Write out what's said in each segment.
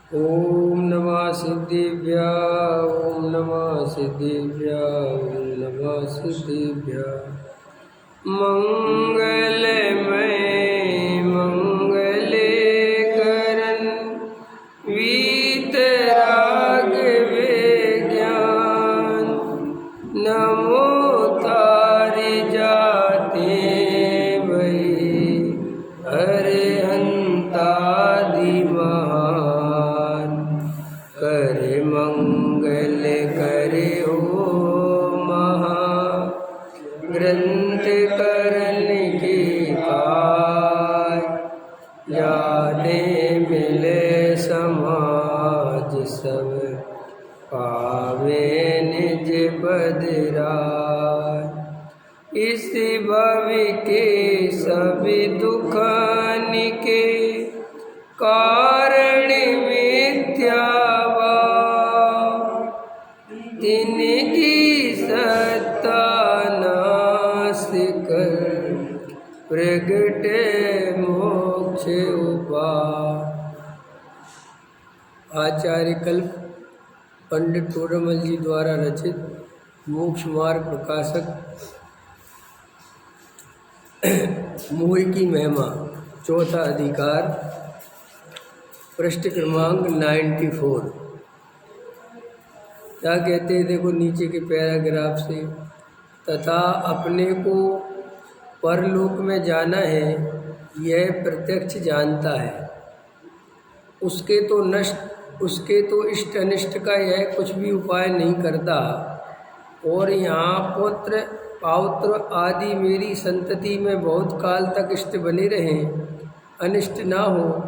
ओम नमः सिद्धिभ्यां ओम नमः सिद्धिभ्यां ओम नमः सिद्धिभ्यां। मंगलमय मंगले करन वीतराग विज्ञान नमो तारि जाते भई अरिहंतादि महान करे मंगल करे हो महा ग्रंथ करन की काय यादे मिले समाज सब पावे निज बदराय। इस भव के सभी दुखान के कारण मिथ्याभाव तिनकी सत्ता नाश कर प्रगटे मोक्ष उपाय। आचार्य कल्प पंडित टोडरमल जी द्वारा रचित मोक्ष मार्ग प्रकाशक मोह की महिमा चौथा अधिकार पृष्ठ क्रमांक 94। क्या कहते हैं देखो नीचे के पैराग्राफ से, तथा अपने को परलोक में जाना है यह प्रत्यक्ष जानता है। उसके तो इष्ट अनिष्ट का यह कुछ भी उपाय नहीं करता। और यहाँ पुत्र पौत्र आदि मेरी संतति में बहुत काल तक इष्ट बने रहें, अनिष्ट ना हो,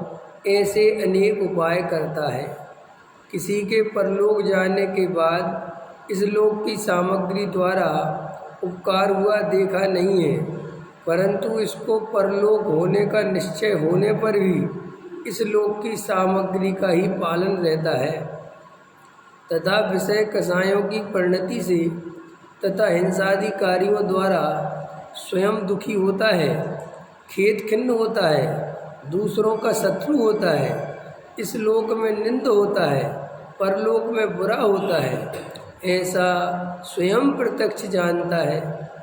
ऐसे अनेक उपाय करता है। किसी के परलोक जाने के बाद इस लोक की सामग्री द्वारा उपकार हुआ देखा नहीं है, परंतु इसको परलोक होने का निश्चय होने पर भी इस लोक की सामग्री का ही पालन रहता है। तथा विषय कसायों की परिणति से तथा हिंसादि कार्यों द्वारा स्वयं दुखी होता है, खेद खिन्न होता है, दूसरों का शत्रु होता है, इस लोक में निंद होता है, परलोक में बुरा होता है, ऐसा स्वयं प्रत्यक्ष जानता है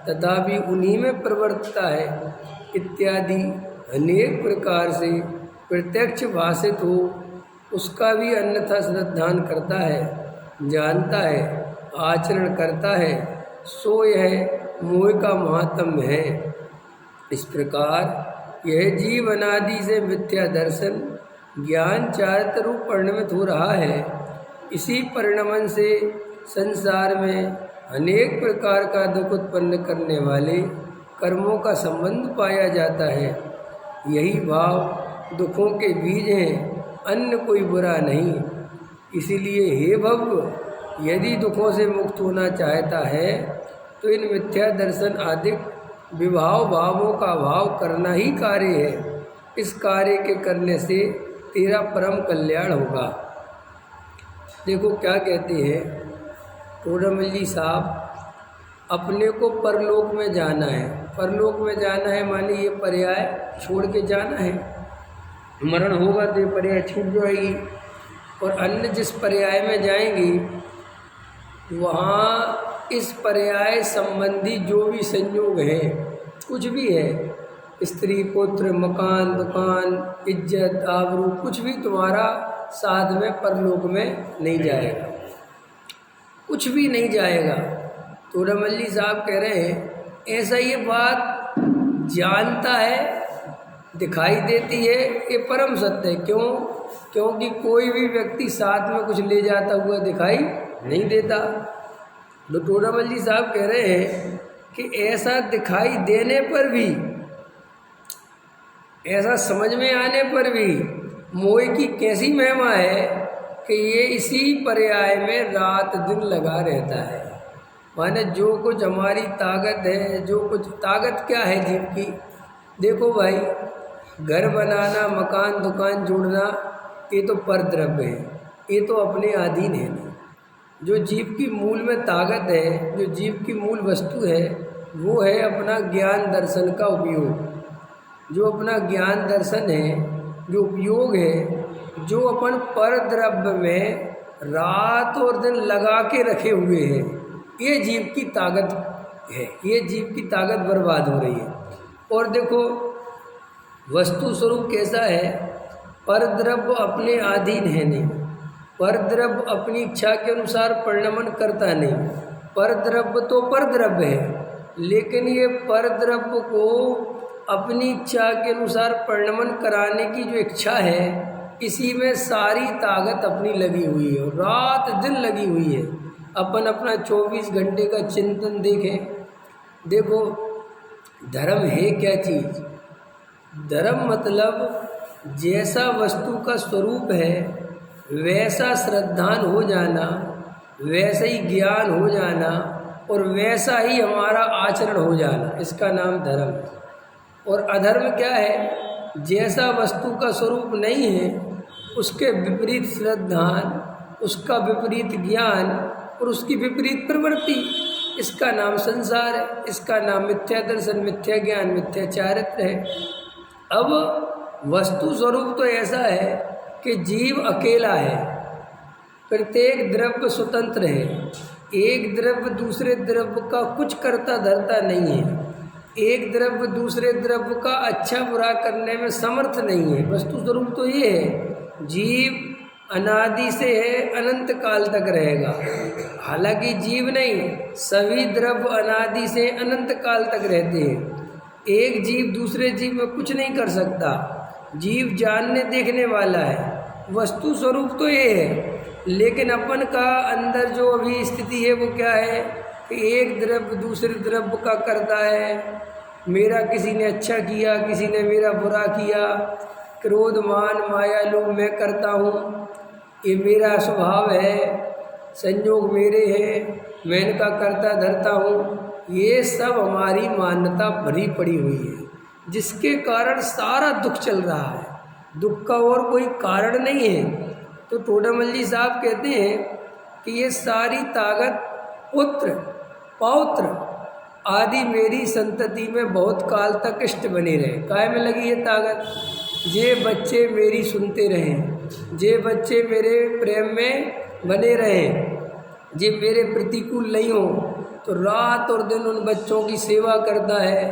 तथा भी उन्हीं में प्रवर्तता है इत्यादि अनेक प्रकार से प्रत्यक्ष भाषित हो उसका भी अन्यथा श्रद्धान करता है, जानता है, आचरण करता है, सो यह मोह का महात्म्य है। इस प्रकार यह जीव अनादि से मिथ्या दर्शन ज्ञान चारित्र रूप परिणमित हो रहा है। इसी परिणमन से संसार में अनेक प्रकार का दुख उत्पन्न करने वाले कर्मों का संबंध पाया जाता है। यही भाव दुखों के बीज हैं, अन्य कोई बुरा नहीं। इसीलिए हे भव, यदि दुखों से मुक्त होना चाहता है तो इन मिथ्या दर्शन आदि विभाव भावों का भाव करना ही कार्य है। इस कार्य के करने से तेरा परम कल्याण होगा। देखो क्या कहते हैं टोडरमल जी साहब, अपने को परलोक में जाना है। परलोक में जाना है माने ये पर्याय छोड़ के जाना है। मरण होगा तो ये पर्याय छूट जाएगी, और अन्य जिस पर्याय में जाएंगी वहाँ इस पर्याय संबंधी जो भी संयोग है, कुछ भी है, स्त्री पुत्र मकान दुकान इज्जत आबरू, कुछ भी तुम्हारा साथ में परलोक में नहीं जाएगा, कुछ भी नहीं जाएगा। टोडरमल जी साहब कह रहे हैं ऐसा ये बात जानता है, दिखाई देती है, ये परम सत्य है। क्यों? क्योंकि कोई भी व्यक्ति साथ में कुछ ले जाता हुआ दिखाई नहीं देता। तो टोडरमल जी साहब कह रहे हैं कि ऐसा दिखाई देने पर भी, ऐसा समझ में आने पर भी मोह की कैसी महिमा है कि ये इसी पर्याय में रात दिन लगा रहता है। माने जो कुछ हमारी ताकत है, जो कुछ ताकत क्या है जीव की, देखो भाई, घर बनाना मकान दुकान जोड़ना ये तो परद्रव्य है, ये तो अपने अधीन है नहीं। जो जीव की मूल में ताकत है, जो जीव की मूल वस्तु है, वो है अपना ज्ञान दर्शन का उपयोग। जो अपना ज्ञान दर्शन है, जो उपयोग है, जो अपन पर द्रव्य में रात और दिन लगा के रखे हुए हैं, ये जीव की ताकत है, ये जीव की ताकत बर्बाद हो रही है। और देखो वस्तु स्वरूप कैसा है, पर द्रव्य अपने अधीन है नहीं, पर द्रव्य अपनी इच्छा के अनुसार परिणमन करता नहीं। पर द्रव्य तो पर द्रव्य है, लेकिन ये पर द्रव्य को अपनी इच्छा के अनुसार परिणमन कराने की जो इच्छा है, इसी में सारी ताकत अपनी लगी हुई है, रात दिन लगी हुई है। अपन अपना 24 घंटे का चिंतन देखें। देखो धर्म है क्या चीज़? धर्म मतलब जैसा वस्तु का स्वरूप है वैसा श्रद्धान हो जाना, वैसा ही ज्ञान हो जाना और वैसा ही हमारा आचरण हो जाना, इसका नाम धर्म है। और अधर्म क्या है? जैसा वस्तु का स्वरूप नहीं है उसके विपरीत श्रद्धान, उसका विपरीत ज्ञान और उसकी विपरीत प्रवृत्ति, इसका नाम संसार है, इसका नाम मिथ्या दर्शन, मिथ्या ज्ञान, मिथ्या चारित्र है। अब वस्तु स्वरूप तो ऐसा है कि जीव अकेला है, प्रत्येक द्रव्य स्वतंत्र है, एक द्रव्य दूसरे द्रव्य का कुछ करता धरता नहीं है, एक द्रव्य दूसरे द्रव्य का अच्छा बुरा करने में समर्थ नहीं है। वस्तु स्वरूप तो ये है, जीव अनादि से है, अनंत काल तक रहेगा। हालांकि जीव नहीं, सभी द्रव्य अनादि से अनंत काल तक रहते हैं। एक जीव दूसरे जीव में कुछ नहीं कर सकता, जीव जानने देखने वाला है। वस्तु स्वरूप तो ये है, लेकिन अपन का अंदर जो अभी स्थिति है वो क्या है कि एक द्रव्य दूसरे द्रव्य का करता है। मेरा किसी ने अच्छा किया, किसी ने मेरा बुरा किया, क्रोध मान माया लोभ मैं करता हूँ, ये मेरा स्वभाव है, संयोग मेरे हैं, मैं इनका करता धरता हूँ। ये सब हमारी मान्यता भरी पड़ी हुई है, जिसके कारण सारा दुख चल रहा है। दुख का और कोई कारण नहीं है। तो टोडामल जी साहब कहते हैं कि ये सारी ताकत पुत्र पौत्र आदि मेरी संतति में बहुत काल तक इष्ट बने रहे। काय में लगी ये ताकत? ये बच्चे मेरी सुनते रहें, ये बच्चे मेरे प्रेम में बने रहें, ये मेरे प्रतिकूल नहीं हो, तो रात और दिन उन बच्चों की सेवा करता है,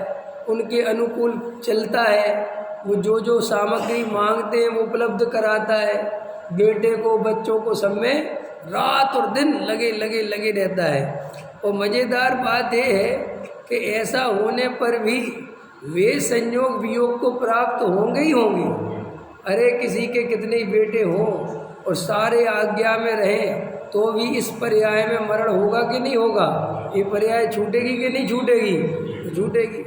उनके अनुकूल चलता है, वो जो जो सामग्री मांगते हैं वो उपलब्ध कराता है। बेटे को बच्चों को सब में रात और दिन लगे रहता है। और मज़ेदार बात ये है कि ऐसा होने पर भी वे संयोग वियोग को प्राप्त होंगे ही होंगे। अरे किसी के कितने ही बेटे हों और सारे आज्ञा में रहें तो भी इस पर्याय में मरण होगा कि नहीं होगा? ये पर्याय छूटेगी कि नहीं छूटेगी? छूटेगी।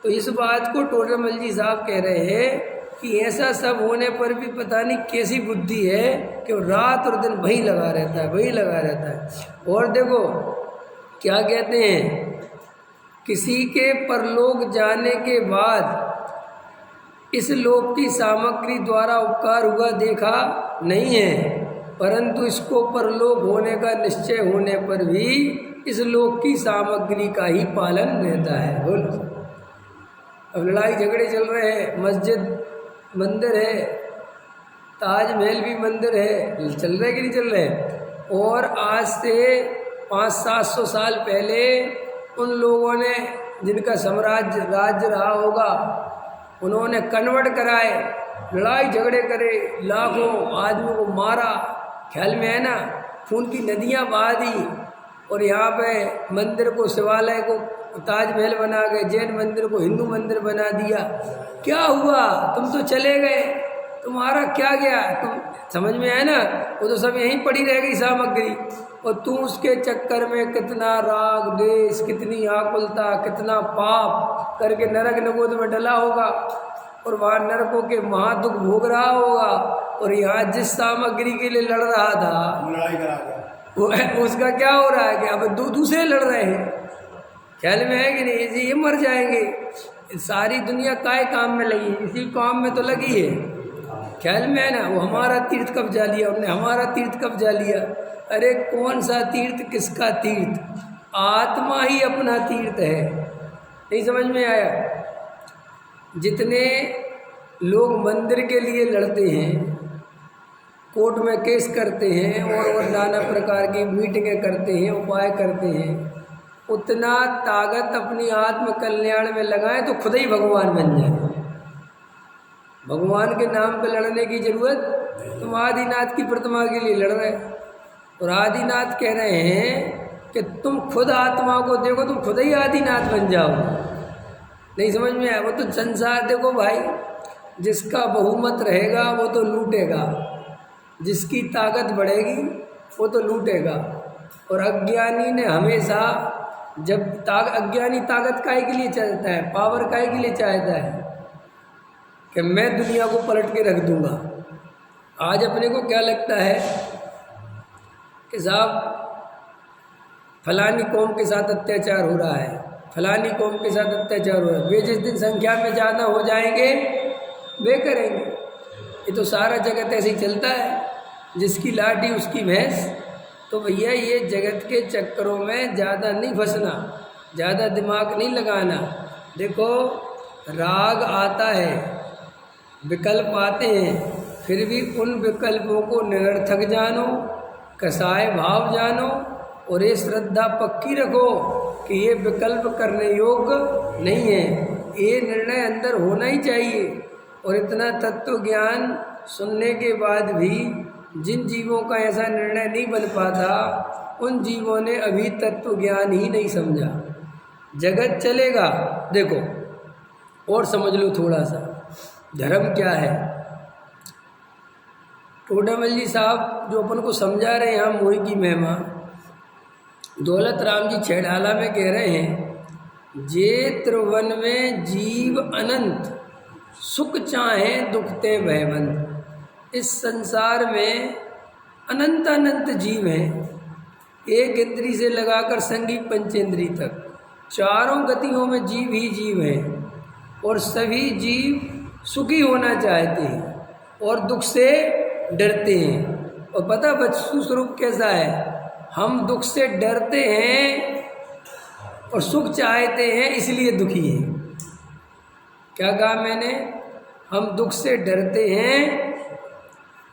तो इस बात को टोडामल जी साहब कह रहे हैं कि ऐसा सब होने पर भी पता नहीं कैसी बुद्धि है कि वो रात और दिन वही लगा रहता है, वही लगा रहता है। और देखो क्या कहते हैं, किसी के परलोक जाने के बाद इस लोक की सामग्री द्वारा उपकार हुआ देखा नहीं है, परंतु इसको परलोक होने का निश्चय होने पर भी इस लोक की सामग्री का ही पालन रहता है। बोलो, अब लड़ाई झगड़े चल रहे हैं, मस्जिद मंदिर है, ताजमहल भी मंदिर है, चल रहे कि नहीं चल रहे? और आज से 500-700 साल पहले उन लोगों ने जिनका साम्राज्य राज्य रहा होगा, उन्होंने कन्वर्ट कराए, लड़ाई झगड़े करे, लाखों आदमियों को मारा, ख्याल में है ना, खून की नदियां बहा दी। और यहाँ पे मंदिर को, शिवालय को ताजमहल बना गए, जैन मंदिर को हिंदू मंदिर बना दिया। क्या हुआ? तुम तो चले गए, तुम्हारा क्या गया? तुम समझ में आया ना? वो तो सब यहीं पड़ी रह गई सामग्री, और तू उसके चक्कर में कितना राग द्वेष, कितनी आकुलता, कितना पाप करके नरक नगोद में डला होगा और वहाँ नरकों के महादुख भोग रहा होगा। और यहाँ जिस सामग्री के लिए लड़ रहा था, लड़ाई करा गया, वो उसका क्या हो रहा है कि अब दूसरे लड़ रहे हैं। ख्याल में है कि नहीं? ये मर जाएंगे। सारी दुनिया काय काम में लगी, इसी काम में तो लगी है। ख्याल में है ना? वो हमारा तीर्थ कब्जा लिया, उन्होंने हमारा तीर्थ कब्जा लिया। अरे कौन सा तीर्थ, किसका तीर्थ? आत्मा ही अपना तीर्थ है। नहीं समझ में आया? जितने लोग मंदिर के लिए लड़ते हैं, कोर्ट में केस करते हैं और नाना प्रकार की मीटिंगें करते हैं, उपाय करते हैं, उतना ताकत अपनी आत्म कल्याण में लगाएं तो खुद ही भगवान बन जाए। भगवान के नाम पे लड़ने की जरूरत, तुम आदिनाथ की प्रतिमा के लिए लड़ रहे और आदिनाथ कह रहे हैं कि तुम खुद आत्मा को देखो, तुम खुद ही आदिनाथ बन जाओ। नहीं समझ में आया? वो तो संसार देखो भाई, जिसका बहुमत रहेगा वो तो लूटेगा, जिसकी ताकत बढ़ेगी वो तो लूटेगा। और अज्ञानी ने हमेशा जब अज्ञानी ताकत काहे के लिए चाहता है, पावर काहे के लिए चाहता है कि मैं दुनिया को पलट के रख दूंगा। आज अपने को क्या लगता है कि साहब फलानी कौम के साथ अत्याचार हो रहा है, फलानी कौम के साथ अत्याचार हो रहा है, वे जिस दिन संख्या में ज़्यादा हो जाएंगे वे करेंगे। ये तो सारा जगत ऐसे ही चलता है, जिसकी लाठी उसकी भैंस। तो भैया ये जगत के चक्करों में ज़्यादा नहीं फंसना, ज़्यादा दिमाग नहीं लगाना। देखो राग आता है, विकल्प आते हैं, फिर भी उन विकल्पों को निरर्थक जानो, कसाय भाव जानो और ये श्रद्धा पक्की रखो कि ये विकल्प करने योग्य नहीं है, ये निर्णय अंदर होना ही चाहिए। और इतना तत्व ज्ञान सुनने के बाद भी जिन जीवों का ऐसा निर्णय नहीं बन पाता, उन जीवों ने अभी तत्व ज्ञान ही नहीं समझा। जगत चलेगा, देखो और समझ लो थोड़ा सा धर्म क्या है। टोडामल जी साहब जो अपन को समझा रहे हैं यहाँ मोही की महिमा, दौलत राम जी छेड़ाला में कह रहे हैं, जे त्रिवन में जीव अनंत, सुख चाहे दुखते भयवंत। इस संसार में अनंत अनंत जीव हैं, एक इंद्री से लगाकर संगी पंचेंद्री तक, चारों गतियों में जीव ही जीव हैं और सभी जीव सुखी होना चाहते हैं और दुख से डरते हैं। और पता वस्तु स्वरूप कैसा है, हम दुख से डरते हैं और सुख चाहते हैं इसलिए दुखी हैं। क्या कहा मैंने? हम दुख से डरते हैं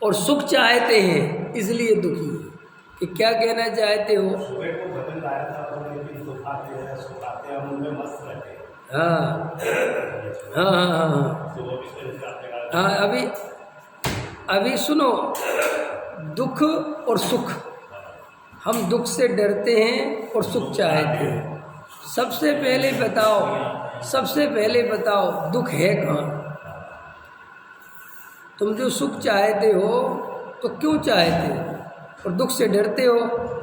और सुख चाहते हैं इसलिए दुखी हैं। कि क्या कहना चाहते हो? हाँ हाँ हाँ हाँ हाँ, अभी सुनो, दुख और सुख, हम दुख से डरते हैं और सुख चाहते हैं। सबसे पहले बताओ दुख है कहाँ? तुम जो सुख चाहते हो तो क्यों चाहते हो और दुख से डरते हो?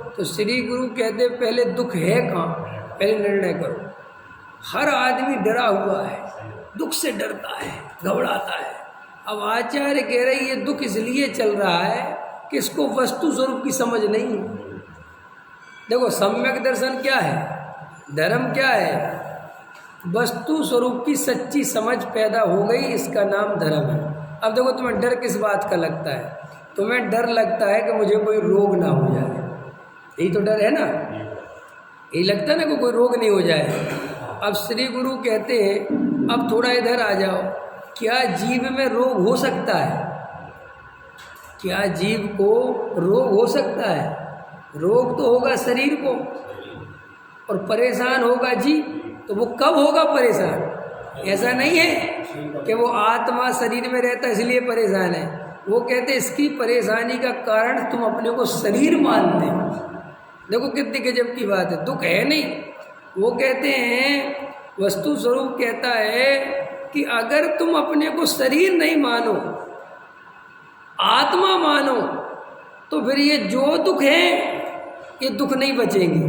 तो श्री गुरु कहते पहले दुख है कहाँ, पहले निर्णय करो। हर आदमी डरा हुआ है, दुख से डरता है, घबराता है। अब आचार्य कह रहे ये दुख इसलिए चल रहा है कि इसको वस्तु स्वरूप की समझ नहीं। देखो सम्यक दर्शन क्या है, धर्म क्या है? वस्तु स्वरूप की सच्ची समझ पैदा हो गई, इसका नाम धर्म है। अब देखो तुम्हें डर किस बात का लगता है? तुम्हें डर लगता है कि मुझे कोई रोग ना हो जाए, यही तो डर है ना? यही लगता है ना कि कोई रोग नहीं हो जाए। अब श्री गुरु कहते हैं अब थोड़ा इधर आ जाओ, क्या जीव में रोग हो सकता है? क्या जीव को रोग हो सकता है? रोग तो होगा शरीर को और परेशान होगा जीव। तो वो कब होगा परेशान? ऐसा नहीं है कि वो आत्मा शरीर में रहता इसलिए परेशान है। वो कहते इसकी परेशानी का कारण तुम अपने को शरीर मानते हो। देखो कितनी गजब की बात है, दुख है नहीं। वो कहते हैं वस्तु स्वरूप कहता है कि अगर तुम अपने को शरीर नहीं मानो, आत्मा मानो, तो फिर ये जो दुख है ये दुख नहीं बचेंगे।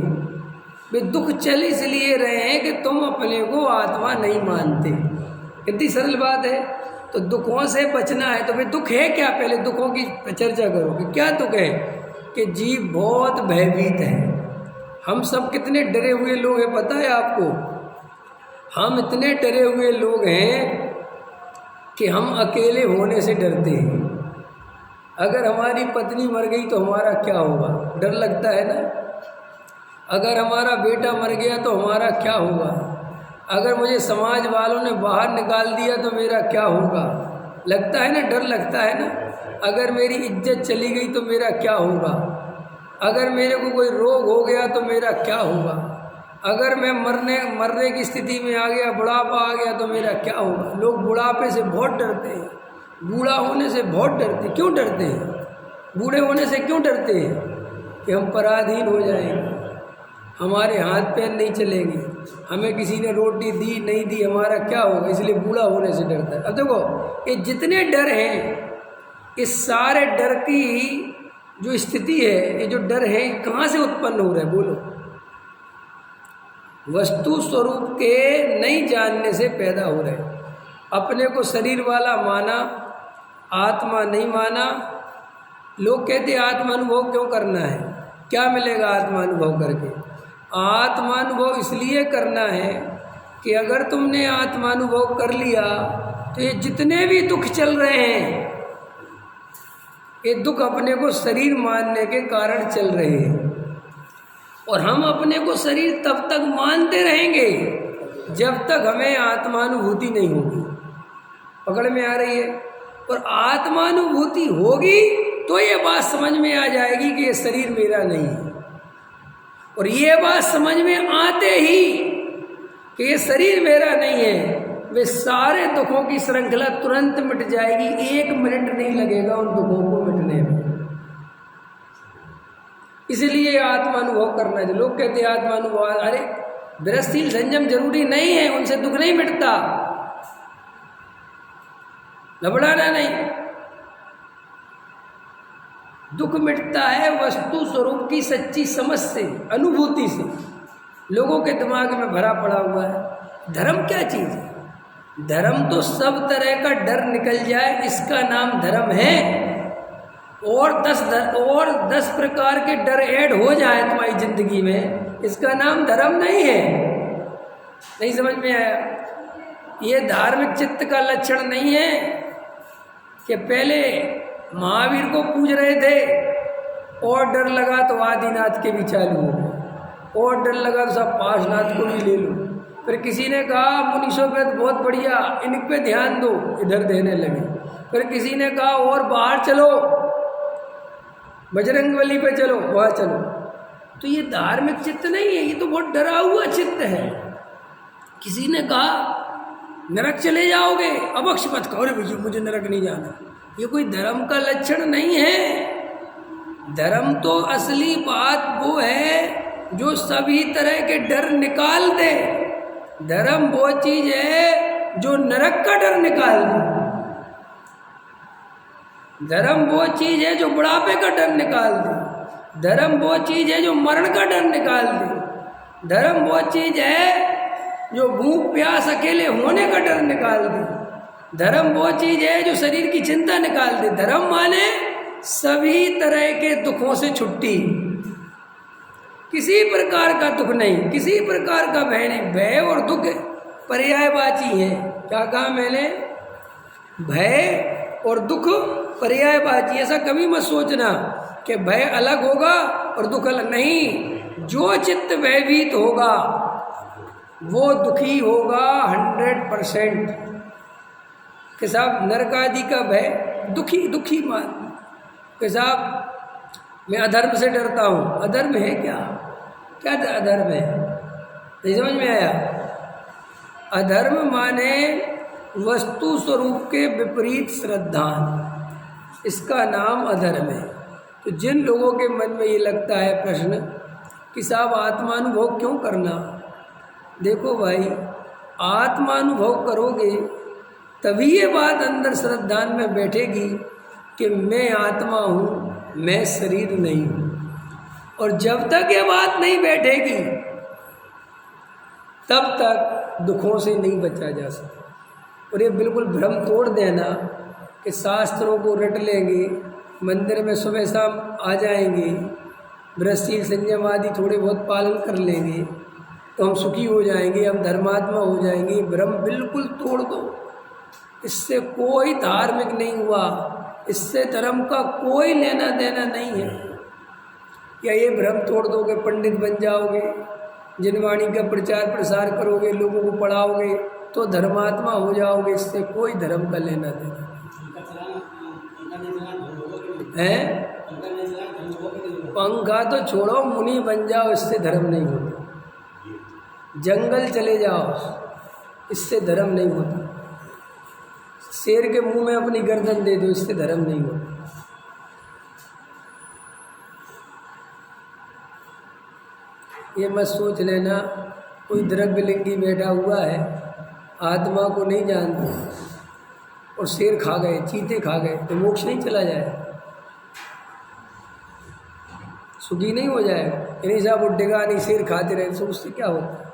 वे दुख चल इसलिए रहे हैं कि तुम अपने को आत्मा नहीं मानते। कितनी सरल बात है। तो दुखों से बचना है तो फिर दुख है क्या? पहले दुखों की चर्चा करो कि क्या दुख है। कि जीव बहुत भयभीत है। हम सब कितने डरे हुए लोग हैं पता है आपको? हम इतने डरे हुए लोग हैं कि हम अकेले होने से डरते हैं। अगर हमारी पत्नी मर गई तो हमारा क्या होगा? डर लगता है ना। अगर हमारा बेटा मर गया तो हमारा क्या होगा? अगर मुझे समाज वालों ने बाहर निकाल दिया तो मेरा क्या होगा? लगता है ना, डर लगता है ना। अगर मेरी इज्जत चली गई तो मेरा क्या होगा, अगर मेरे को कोई रोग हो गया तो मेरा क्या होगा, अगर मैं मरने की स्थिति में आ गया, बुढ़ापा आ गया तो मेरा क्या होगा। लोग बुढ़ापे से बहुत डरते हैं, बूढ़ा होने से बहुत डरते हैं। क्यों डरते हैं? बूढ़े होने से क्यों डरते हैं? कि हम पराधीन हो जाएंगे, हमारे हाथ पैर नहीं चलेंगे, हमें किसी ने रोटी दी नहीं दी, हमारा क्या होगा, इसलिए बूढ़ा होने से डरता है। अब देखो ये जितने डर हैं, इस सारे डर की जो स्थिति है, ये जो डर है कहाँ से उत्पन्न हो रहा है बोलो? वस्तु स्वरूप के नहीं जानने से पैदा हो रहे। अपने को शरीर वाला माना, आत्मा नहीं माना। लोग कहते आत्मानुभव क्यों करना है, क्या मिलेगा आत्मानुभव करके? आत्मानुभव इसलिए करना है कि अगर तुमने आत्मानुभव कर लिया तो ये जितने भी दुख चल रहे हैं, ये दुख अपने को शरीर मानने के कारण चल रहे हैं। और हम अपने को शरीर तब तक मानते रहेंगे जब तक हमें आत्मानुभूति नहीं होगी। पकड़ में आ रही है? और आत्मानुभूति होगी तो ये बात समझ में आ जाएगी कि ये शरीर मेरा नहीं है। और ये बात समझ में आते ही कि ये शरीर मेरा नहीं है, वे सारे दुखों की श्रृंखला तुरंत मिट जाएगी। 1 मिनट नहीं लगेगा उन दुखों को मिटने में। इसलिए आत्मानुभव करना चाहिए। लोग कहते हैं आत्मानुभव, अरे विरसशील संयम जरूरी नहीं है, उनसे दुख नहीं मिटता, घबराना नहीं। दुख मिटता है वस्तु स्वरूप की सच्ची समझ से, अनुभूति से। लोगों के दिमाग में भरा पड़ा हुआ है धर्म क्या चीज़ है। धर्म तो सब तरह का डर निकल जाए, इसका नाम धर्म है। और 10 प्रकार के डर ऐड हो जाए तुम्हारी जिंदगी में, इसका नाम धर्म नहीं है। नहीं समझ में आया? ये धार्मिक चित्त का लक्षण नहीं है कि पहले महावीर को पूज रहे थे और डर लगा तो आदिनाथ के भी चालू हो गए, और डर लगा तो सब पार्शनाथ को भी ले लो। फिर किसी ने कहा मुनीश्वर बहुत बढ़िया, इन पे ध्यान दो, इधर देने लगे। फिर किसी ने कहा और बाहर चलो, बजरंगबली पे चलो, वहाँ चलो। तो ये धार्मिक चित्त नहीं है, ये तो बहुत डरा हुआ चित्त है। किसी ने कहा नरक चले जाओगे, अबक्ष मत कहो, अरे मुझे नरक नहीं जाना। ये कोई धर्म का लक्षण नहीं है। धर्म तो असली बात वो है जो सभी तरह के डर निकाल दे। धर्म वो चीज है जो नरक का डर निकाल दे। धर्म वो चीज है जो बुढ़ापे का डर निकाल दे। धर्म वो चीज है जो मरण का डर निकाल दे। धर्म वो चीज है जो भूख प्यास अकेले होने का डर निकाल दे। धर्म वो चीज है जो शरीर की चिंता निकाल दे। धर्म माने सभी तरह के दुखों से छुट्टी, किसी प्रकार का दुख नहीं, किसी प्रकार का भय नहीं। भय और दुख पर्यायवाची है। क्या कहा मैंने? भय और दुख पर्यायवाची। ऐसा कभी मत सोचना कि भय अलग होगा और दुख अलग नहीं। जो चित्त भयभीत होगा वो दुखी होगा 100%। कि साहब नरक आदि का भय दुखी मान कि साहब मैं अधर्म से डरता हूँ। अधर्म है क्या? क्या अधर्म है? नहीं समझ में आया? अधर्म माने वस्तु स्वरूप के विपरीत श्रद्धा, इसका नाम अधर्म है। तो जिन लोगों के मन में ये लगता है प्रश्न कि साहब आत्मानुभव क्यों करना, देखो भाई आत्मानुभव करोगे तभी ये बात अंदर श्रद्धान में बैठेगी कि मैं आत्मा हूँ, मैं शरीर नहीं हूँ। और जब तक ये बात नहीं बैठेगी तब तक दुखों से नहीं बचा जा सकता। और ये बिल्कुल भ्रम तोड़ देना कि शास्त्रों को रट लेंगे, मंदिर में सुबह शाम आ जाएंगे, विरसशील संयम आदि थोड़े बहुत पालन कर लेंगे तो हम सुखी हो जाएंगे, हम धर्मात्मा हो जाएंगे। भ्रम बिल्कुल तोड़ दो। इससे कोई धार्मिक नहीं हुआ, इससे धर्म का कोई लेना देना नहीं है। या ये भ्रम तोड़ दोगे पंडित बन जाओगे, जिनवाणी का प्रचार प्रसार करोगे, लोगों को पढ़ाओगे तो धर्मात्मा हो जाओगे, इससे कोई धर्म का लेना देना। हैं? पंखा तो छोड़ो, मुनि बन जाओ, इससे धर्म नहीं होता। जंगल चले जाओ, इससे धर्म नहीं होता। शेर के मुंह में अपनी गर्दन दे दो, इससे धर्म नहीं होता। ये मत सोच लेना कोई द्रव्यलिंगी बैठा हुआ है, आत्मा को नहीं जानता और शेर खा गए, चीते खा गए तो मोक्ष नहीं चला जाए, सुखी नहीं हो जाएगा। यानी साहब उठेगा नहीं, शेर खाते रहे तो उससे क्या होता है?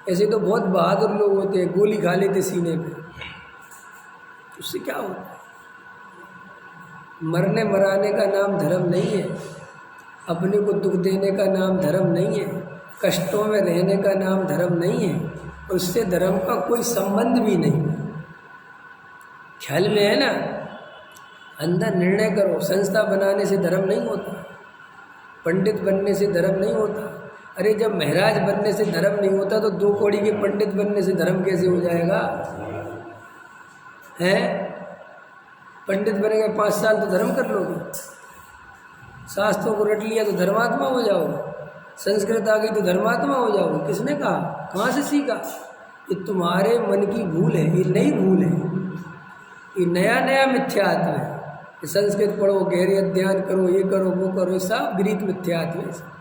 ऐसे तो बहुत बहादुर लोग होते हैं, गोली खा लेते सीने पे, उससे क्या होता है? मरने मराने का नाम धर्म नहीं है, अपने को दुख देने का नाम धर्म नहीं है, कष्टों में रहने का नाम धर्म नहीं है, और उससे धर्म का कोई संबंध भी नहीं है। ख्याल में है ना? अंदर निर्णय करो, संस्था बनाने से धर्म नहीं होता, पंडित बनने से धर्म नहीं होता। अरे जब महाराज बनने से धर्म नहीं होता तो 2 कौड़ी के पंडित बनने से धर्म कैसे हो जाएगा? हैं? पंडित बनेगा 5 साल तो धर्म कर लोगे, शास्त्रों को रट लिया तो धर्मात्मा हो जाओगे, संस्कृत आ गई तो धर्मात्मा हो जाओगे। किसने कहा? कहाँ से सीखा? ये तुम्हारे मन की भूल है, ये नई भूल है, ये नया नया मिथ्यात्व है। ये संस्कृत पढ़ो, गहरे अध्ययन करो, ये करो वो करो, ये सब विपरीत मिथ्यात्व है।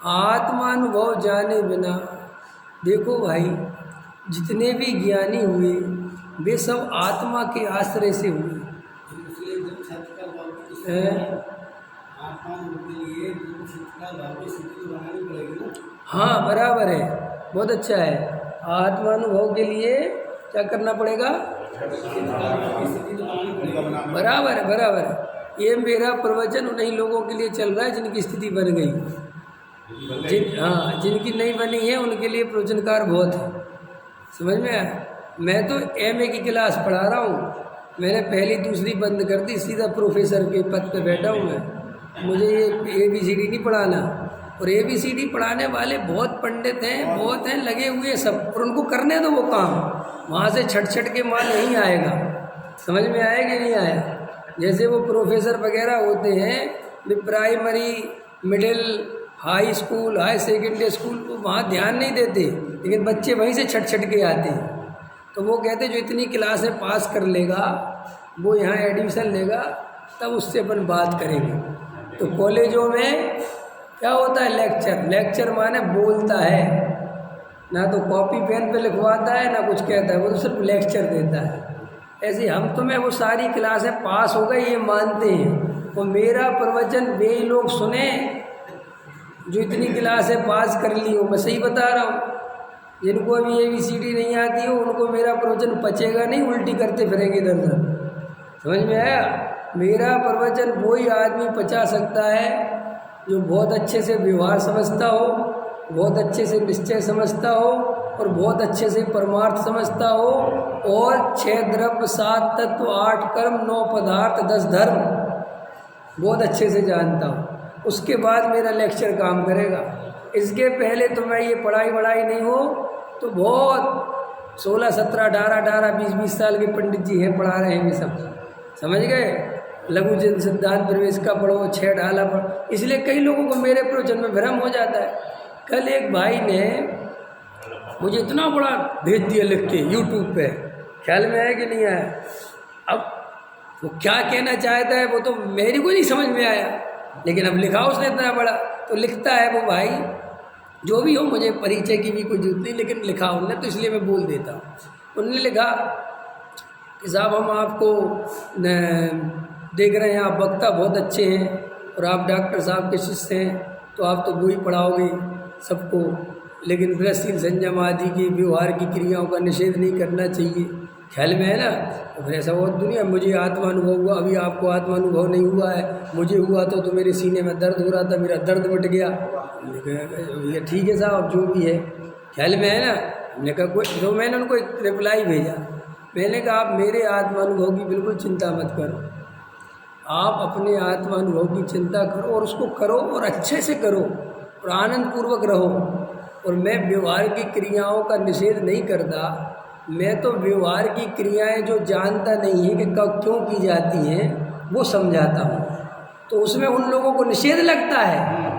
आत्मानुभव जाने बिना, देखो भाई जितने भी ज्ञानी हुए वे सब आत्मा के आश्रय से हुए। हाँ बराबर है, बहुत अच्छा है। आत्मानुभव के लिए क्या करना पड़ेगा? बराबर है, बराबर है। ये मेरा प्रवचन उन्हीं लोगों के लिए चल रहा है जिनकी स्थिति बन गई। जिनकी नहीं बनी है उनके लिए प्रवचनकार बहुत है, समझ में आया? मैं तो एमए की क्लास पढ़ा रहा हूँ, मैंने पहली दूसरी बंद कर दी, सीधा प्रोफेसर के पद पे बैठा हूँ मैं। मुझे ये ABCD नहीं पढ़ाना, और ABCD पढ़ाने वाले बहुत पंडित हैं, बहुत हैं, लगे हुए सब, और उनको करने दो वो काम, वहाँ से छट के माल नहीं आएगा। समझ में आया कि नहीं आया? जैसे वो प्रोफेसर वगैरह होते हैं, वे primary, middle, high school, high secondary school को वहाँ ध्यान नहीं देते, लेकिन बच्चे वहीं से छट के आते हैं। तो वो कहते जो इतनी क्लासें पास कर लेगा वो यहाँ एडमिशन लेगा, तब उससे अपन बात करेंगे। तो कॉलेजों में क्या होता है? लेक्चर माने बोलता है, ना तो कॉपी पेन पे लिखवाता है ना कुछ कहता है, वो तो सिर्फ लेक्चर देता है। ऐसे हम तो मैं वो सारी क्लासें पास हो गए ये मानते हैं, तो मेरा प्रवचन वे लोग सुने जो इतनी क्लासें पास कर ली हो। मैं सही बता रहा हूँ, जिनको अभी ABCD नहीं आती हो उनको मेरा प्रवचन पचेगा नहीं, उल्टी करते फिरेंगे इधर उधर। समझ में आया? मेरा प्रवचन वही आदमी पचा सकता है जो बहुत अच्छे से व्यवहार समझता हो, बहुत अच्छे से निश्चय समझता हो, और बहुत अच्छे से परमार्थ समझता हो, और 6 द्रव्य 7 तत्व 8 कर्म 9 पदार्थ 10 धर्म बहुत अच्छे से जानता हो। उसके बाद मेरा लेक्चर काम करेगा। इसके पहले तो मैं ये पढ़ाई नहीं हो तो बहुत 16, 17, 18, 20 साल के पंडित जी हैं, पढ़ा रहे हैं ये सब, समझ गए? लघु जन सिद्धांत प्रवेश का पढ़ो, 6 ढाला पढ़ो। इसलिए कई लोगों को मेरे प्रवचन में भ्रम हो जाता है। कल एक भाई ने मुझे इतना बड़ा भेज दिया लिख के YouTube पे, ख्याल में आया कि नहीं आया? अब वो क्या कहना चाहता है वो तो मेरे को नहीं समझ में आया, लेकिन अब लिखा उसने इतना बड़ा, तो लिखता है वो भाई, जो भी हो मुझे परिचय की भी कोई जरूरत नहीं, लेकिन लिखा उन्होंने तो इसलिए मैं बोल देता हूँ। उन्होंने लिखा कि साहब हम आपको देख रहे हैं, आप वक्ता बहुत अच्छे हैं और आप डॉक्टर साहब के शिष्य हैं, तो आप तो वही पढ़ाओगे सबको, लेकिन वृत्तिशील संयम आदि की व्यवहार की क्रियाओं का निषेध नहीं करना चाहिए। ख्याल में है ना? तो फिर ऐसा बहुत दुनिया, मुझे आत्मानुभव हुआ, अभी आपको आत्मानुभव नहीं हुआ है, मुझे हुआ तो मेरे सीने में दर्द हो रहा था, मेरा दर्द मिट गया। ये ठीक है साहब, जो भी है। ख्याल में है ना? हमने कहा कोई, तो मैंने उनको एक रिप्लाई भेजा, मैंने कहा आप मेरे आत्मानुभव की बिल्कुल चिंता मत करो, आप अपने आत्मानुभव की चिंता करो और उसको करो और अच्छे से करो और आनंद पूर्वक रहो। और मैं व्यवहार की क्रियाओं का निषेध नहीं करता, मैं तो व्यवहार की क्रियाएं जो जानता नहीं है कि कब क्यों की जाती हैं वो समझाता हूँ। तो उसमें उन लोगों को निषेध लगता है।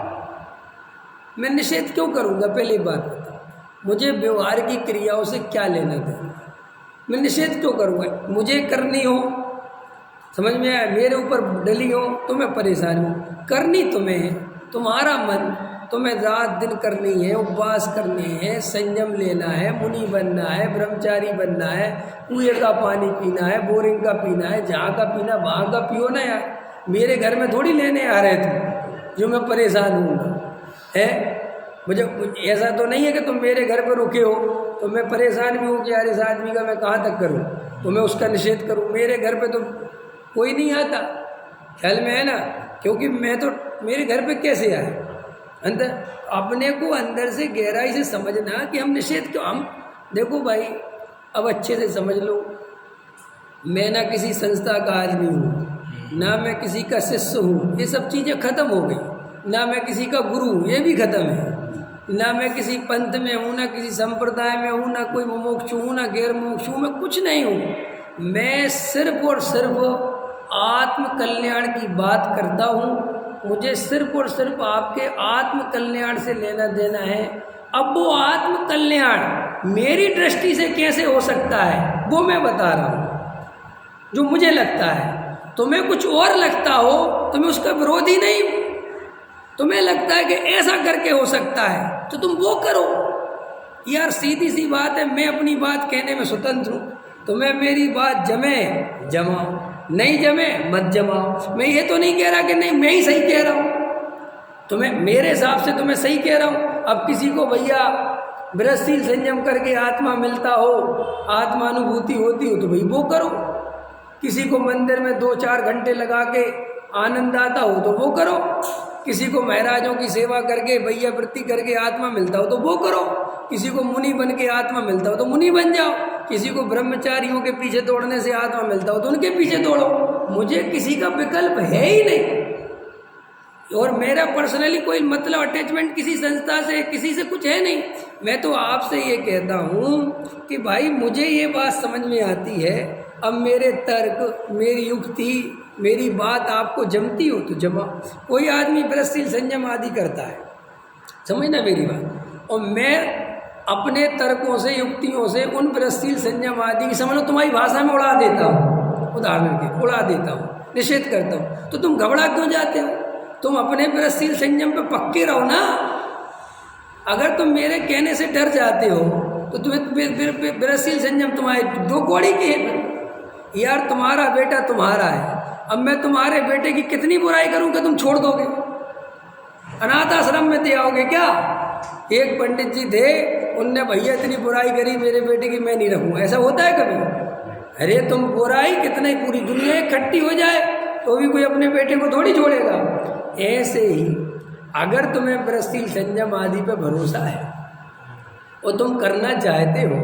मैं निषेध क्यों करूँगा? पहली बात बताओ, मुझे व्यवहार की क्रियाओं से क्या लेना देना? मैं निषेध क्यों करूँगा? मुझे करनी हो, समझ में आया, मेरे ऊपर डली हो तो मैं परेशान हूँ। करनी तुम्हें है, तुम्हारा मन, तुम्हें रात दिन करनी है, उपवास करनी है, संयम लेना है, मुनि बनना है, ब्रह्मचारी बनना है, कुएं का पानी पीना है, बोरिंग का पीना है, जहाँ का पीना वहाँ का पियो ना यार। मेरे घर में थोड़ी लेने आ रहे तुम जो मैं परेशान हूँ है। मुझे ऐसा तो नहीं है कि तुम मेरे घर पर रुके हो तो मैं परेशान भी हूँ कि यार इस आदमी का मैं कहाँ तक करूँ, तो मैं उसका निषेध करूँ। मेरे घर पे तो कोई नहीं आता, ख्याल में है ना, क्योंकि मैं तो मेरे घर पे कैसे आए अंदर। अपने को अंदर से गहराई से समझना कि हम निषेध क्यों। हम देखो भाई, अब अच्छे से समझ लो, मैं ना किसी संस्था का आदमी हूँ, ना मैं किसी का शिष्य हूँ, ये सब चीज़ें खत्म हो गई। ना मैं किसी का गुरु हूँ, ये भी खत्म है। ना मैं किसी पंथ में हूँ, ना किसी संप्रदाय में हूँ, ना कोई मुमुक्षु हूँ, ना गैर मुमुक्षु हूँ, मैं कुछ नहीं हूँ। मैं सिर्फ और सिर्फ आत्म कल्याण की बात करता हूँ। मुझे सिर्फ और सिर्फ आपके आत्म कल्याण से लेना देना है। अब वो आत्म कल्याण मेरी दृष्टि से कैसे हो सकता है वो मैं बता रहा हूँ, जो मुझे लगता है। तुम्हें कुछ और लगता हो तो मैं उसका विरोधी नहीं हूँ। तुम्हें लगता है कि ऐसा करके हो सकता है तो तुम वो करो यार, सीधी सी बात है। मैं अपनी बात कहने में स्वतंत्र हूँ। तुम्हें मेरी बात जमे जमाओ, नहीं जमे मत जमाओ। मैं ये तो नहीं कह रहा कि नहीं मैं ही सही कह रहा हूँ, तुम्हें मेरे हिसाब से तो मैं सही कह रहा हूँ। अब किसी को भैया बृहस्पति संयम करके आत्मा मिलता हो, आत्मानुभूति होती हो तो भाई वो करो। किसी को मंदिर में 2-4 घंटे लगा के आनंद आता हो तो वो करो। किसी को महाराजों की सेवा करके भैया वृत्ति करके आत्मा मिलता हो तो वो करो। किसी को मुनि बन के आत्मा मिलता हो तो मुनि बन जाओ। किसी को ब्रह्मचारियों के पीछे दौड़ने से आत्मा मिलता हो तो उनके पीछे दौड़ो। मुझे किसी का विकल्प है ही नहीं। और मेरा पर्सनली कोई मतलब अटैचमेंट किसी संस्था से किसी से कुछ है नहीं। मैं तो आपसे ये कहता हूँ कि भाई मुझे ये बात समझ में आती है। अब मेरे तर्क, मेरी युक्ति, मेरी बात आपको जमती हो तो जमा। कोई आदमी बृहस्पति संयम आदि करता है, समझना मेरी बात, और मैं अपने तर्कों से युक्तियों से उन बृहस्पति संयम आदि की समझ लो तुम्हारी भाषा में उड़ा देता हूँ, उदाहरण के उड़ा देता हूँ, निषेध करता हूँ, तो तुम घबरा क्यों जाते हो? तुम अपने बृहस्पति संयम पे पक्के रहो ना। अगर तुम मेरे कहने से डर जाते हो तो तुम्हें बृहस्पति संयम तुम्हारे 2 कौड़ी की है यार। तुम्हारा बेटा तुम्हारा है, अब मैं तुम्हारे बेटे की कितनी बुराई करूं कि तुम छोड़ दोगे? अनाथ आश्रम में दे आओगे क्या? एक पंडित जी थे, उनने भैया इतनी बुराई करी मेरे बेटे की, मैं नहीं रहूँगा। ऐसा होता है कभी? अरे तुम बुराई कितनी, पूरी दुनिया इकट्ठी हो जाए तो भी कोई अपने बेटे को थोड़ी छोड़ेगा। ऐसे ही अगर तुम्हें बृहस्पति संयम आदि पे भरोसा है और तुम करना चाहते हो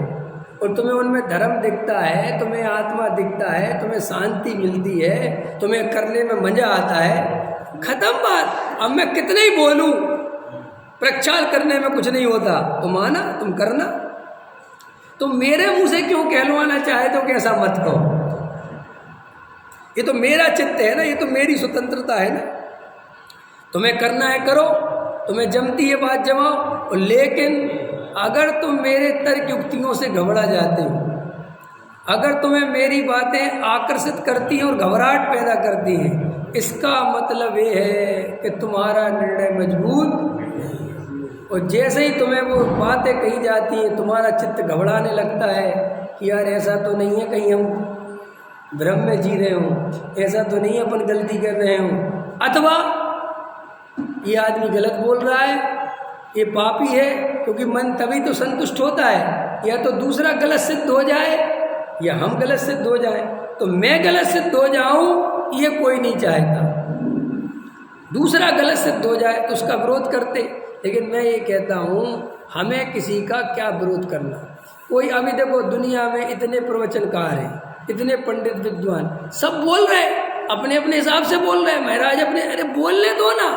और तुम्हें उनमें धर्म दिखता है, तुम्हें आत्मा दिखता है, तुम्हें शांति मिलती है, तुम्हें करने में मजा आता है, खत्म बात। अब मैं कितने ही बोलूं, प्रक्षाल करने में कुछ नहीं होता। तुम आना, तुम करना। तुम मेरे मुंह से क्यों कहलवाना चाहे तो कैसा मत कहो। ये तो मेरा चित्त है ना, ये तो मेरी स्वतंत्रता है ना। तुम्हें करना है करो, तुम्हें जमती है बात जमाओ। लेकिन अगर तुम मेरे तर्क युक्तियों से घबरा जाते हो, अगर तुम्हें मेरी बातें आकर्षित करती हैं और घबराहट पैदा करती हैं, इसका मतलब ये है कि तुम्हारा निर्णय मजबूत नहीं। और जैसे ही तुम्हें वो बातें कही जाती हैं, तुम्हारा चित्त घबराने लगता है कि यार ऐसा तो नहीं है कहीं हम भ्रम में जी रहे हों, ऐसा तो नहीं अपन गलती कर रहे हों, अथवा ये आदमी गलत बोल रहा है, ये पापी है। क्योंकि मन तभी तो संतुष्ट होता है, या तो दूसरा गलत सिद्ध हो जाए या हम गलत सिद्ध हो जाए। तो मैं गलत सिद्ध हो जाऊं ये कोई नहीं चाहता, दूसरा गलत सिद्ध हो जाए तो उसका विरोध करते। लेकिन मैं ये कहता हूँ हमें किसी का क्या विरोध करना। कोई अभी देखो दुनिया में इतने प्रवचनकार हैं, इतने पंडित विद्वान, सब बोल रहे हैं, अपने अपने हिसाब से बोल रहे हैं, महाराज अपने, अरे बोलने दो ना।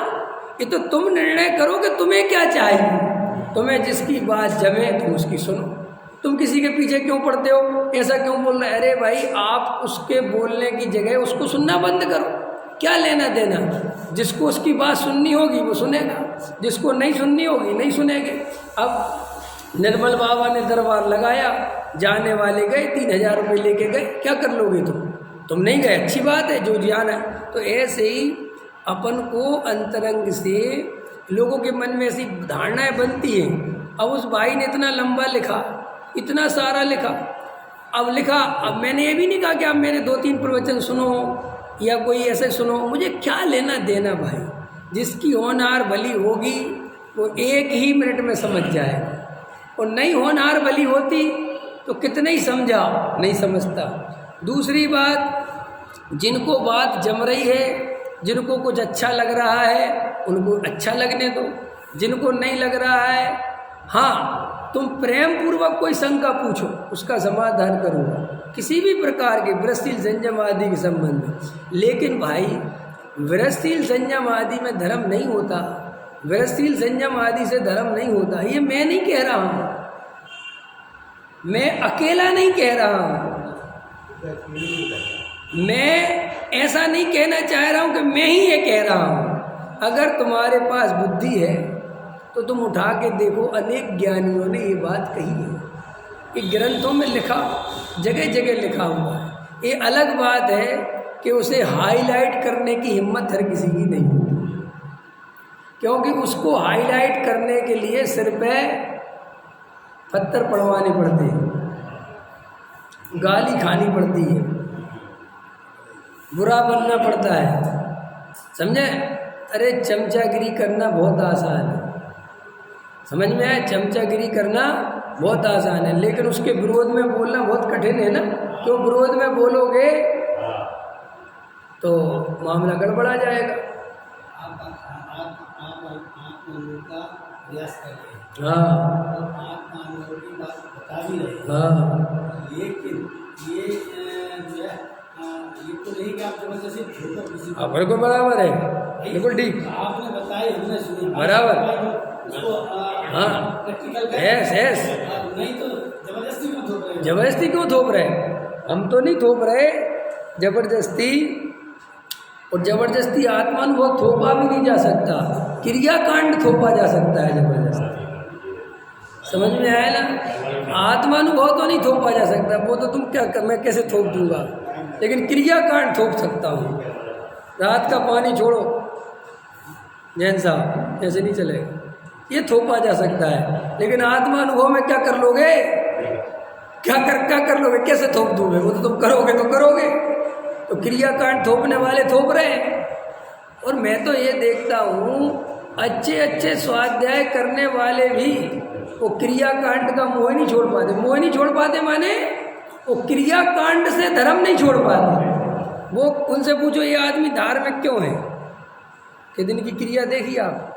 ये तो तुम निर्णय करो कि तुम्हें क्या चाहिए। तुम्हें जिसकी बात जमे तुम उसकी सुनो। तुम किसी के पीछे क्यों पड़ते हो, ऐसा क्यों बोल रहे? अरे भाई आप उसके बोलने की जगह उसको सुनना बंद करो। क्या लेना देना। जिसको उसकी बात सुननी होगी वो सुनेगा, जिसको नहीं सुननी होगी नहीं सुनेंगे। अब निर्मल बाबा ने दरबार लगाया, जाने वाले गए, 3,000 रुपये लेके गए, क्या कर लोगे तुम नहीं गए, अच्छी बात है, जो जाना है। तो ऐसे ही अपन को अंतरंग से लोगों के मन में ऐसी धारणाएं बनती हैं। अब उस भाई ने इतना लंबा लिखा, इतना सारा लिखा, अब लिखा, अब मैंने ये भी नहीं कहा कि आप मेरे 2-3 प्रवचन सुनो या कोई ऐसे सुनो, मुझे क्या लेना देना भाई। जिसकी होनहार भली होगी वो 1 ही मिनट में समझ जाएगा, और नहीं होनहार भली होती तो कितने ही समझाओ नहीं समझता। दूसरी बात, जिनको बात जम रही है, जिनको कुछ अच्छा लग रहा है उनको अच्छा लगने दो, जिनको नहीं लग रहा है, हाँ तुम प्रेम पूर्वक कोई शंका पूछो, उसका समाधान करूँगा किसी भी प्रकार के वृषशील संयम आदि के संबंध में। लेकिन भाई वृषशील संयम आदि में धर्म नहीं होता, वृषशील संयम आदि से धर्म नहीं होता। ये मैं नहीं कह रहा हूँ, मैं अकेला नहीं कह रहा हूँ, मैं ऐसा नहीं कहना चाह रहा हूँ कि मैं ही ये कह रहा हूँ। अगर तुम्हारे पास बुद्धि है तो तुम उठा के देखो, अनेक ज्ञानियों ने ये बात कही है, कि ग्रंथों में लिखा, जगह जगह लिखा हुआ है। ये अलग बात है कि उसे हाईलाइट करने की हिम्मत हर किसी की नहीं होती, क्योंकि उसको हाईलाइट करने के लिए सिर पे पत्थर पड़वाने पड़ते हैं, गाली खानी पड़ती है, बुरा बनना पड़ता है, समझे। अरे चमचागिरी करना बहुत आसान है, समझ में आए, चमचागिरी करना बहुत आसान है, लेकिन उसके विरोध में बोलना बहुत कठिन है ना। क्यों विरोध में बोलोगे तो मामला गड़बड़ा जाएगा। हाँ हाँ, लेकिन ये जो है ये तो नहीं कि आप जबरदस्ती आप बिल्कुल बराबर है, बिल्कुल ठीक, आपने बताया, हमने सुनी बराबर। हाँ यस नहीं तो जबरदस्ती क्यों थोप रहे, जबरदस्ती क्यों थोप रहे, हम तो नहीं थोप रहे जबरदस्ती। और जबरदस्ती आत्मानुभव थोपा भी नहीं जा सकता, क्रियाकांड थोपा जा सकता है जबरदस्ती, समझ में आया ना। आत्मानुभव तो नहीं थोपा जा सकता, वो तो तुम क्या कर, मैं कैसे थोप दूंगा, लेकिन क्रियाकांड थोप सकता हूँ। रात का पानी छोड़ो जैन साहब, ऐसे नहीं चलेगा, ये थोपा जा सकता है। लेकिन आत्मानुभव में क्या कर लोगे, क्या कर लोगे, कैसे थोप दोगे, वो तो तुम करोगे तो करोगे। तो क्रियाकांड थोपने वाले थोप रहे हैं। और मैं तो ये देखता हूँ अच्छे स्वाध्याय करने वाले भी वो क्रियाकांड का मोह नहीं छोड़ पाते। मोह नहीं छोड़ पाते माने वो क्रियाकांड से धर्म नहीं छोड़ पाते। वो उनसे पूछो ये आदमी धार्मिक क्यों है, कि दिन की क्रिया देखी आप,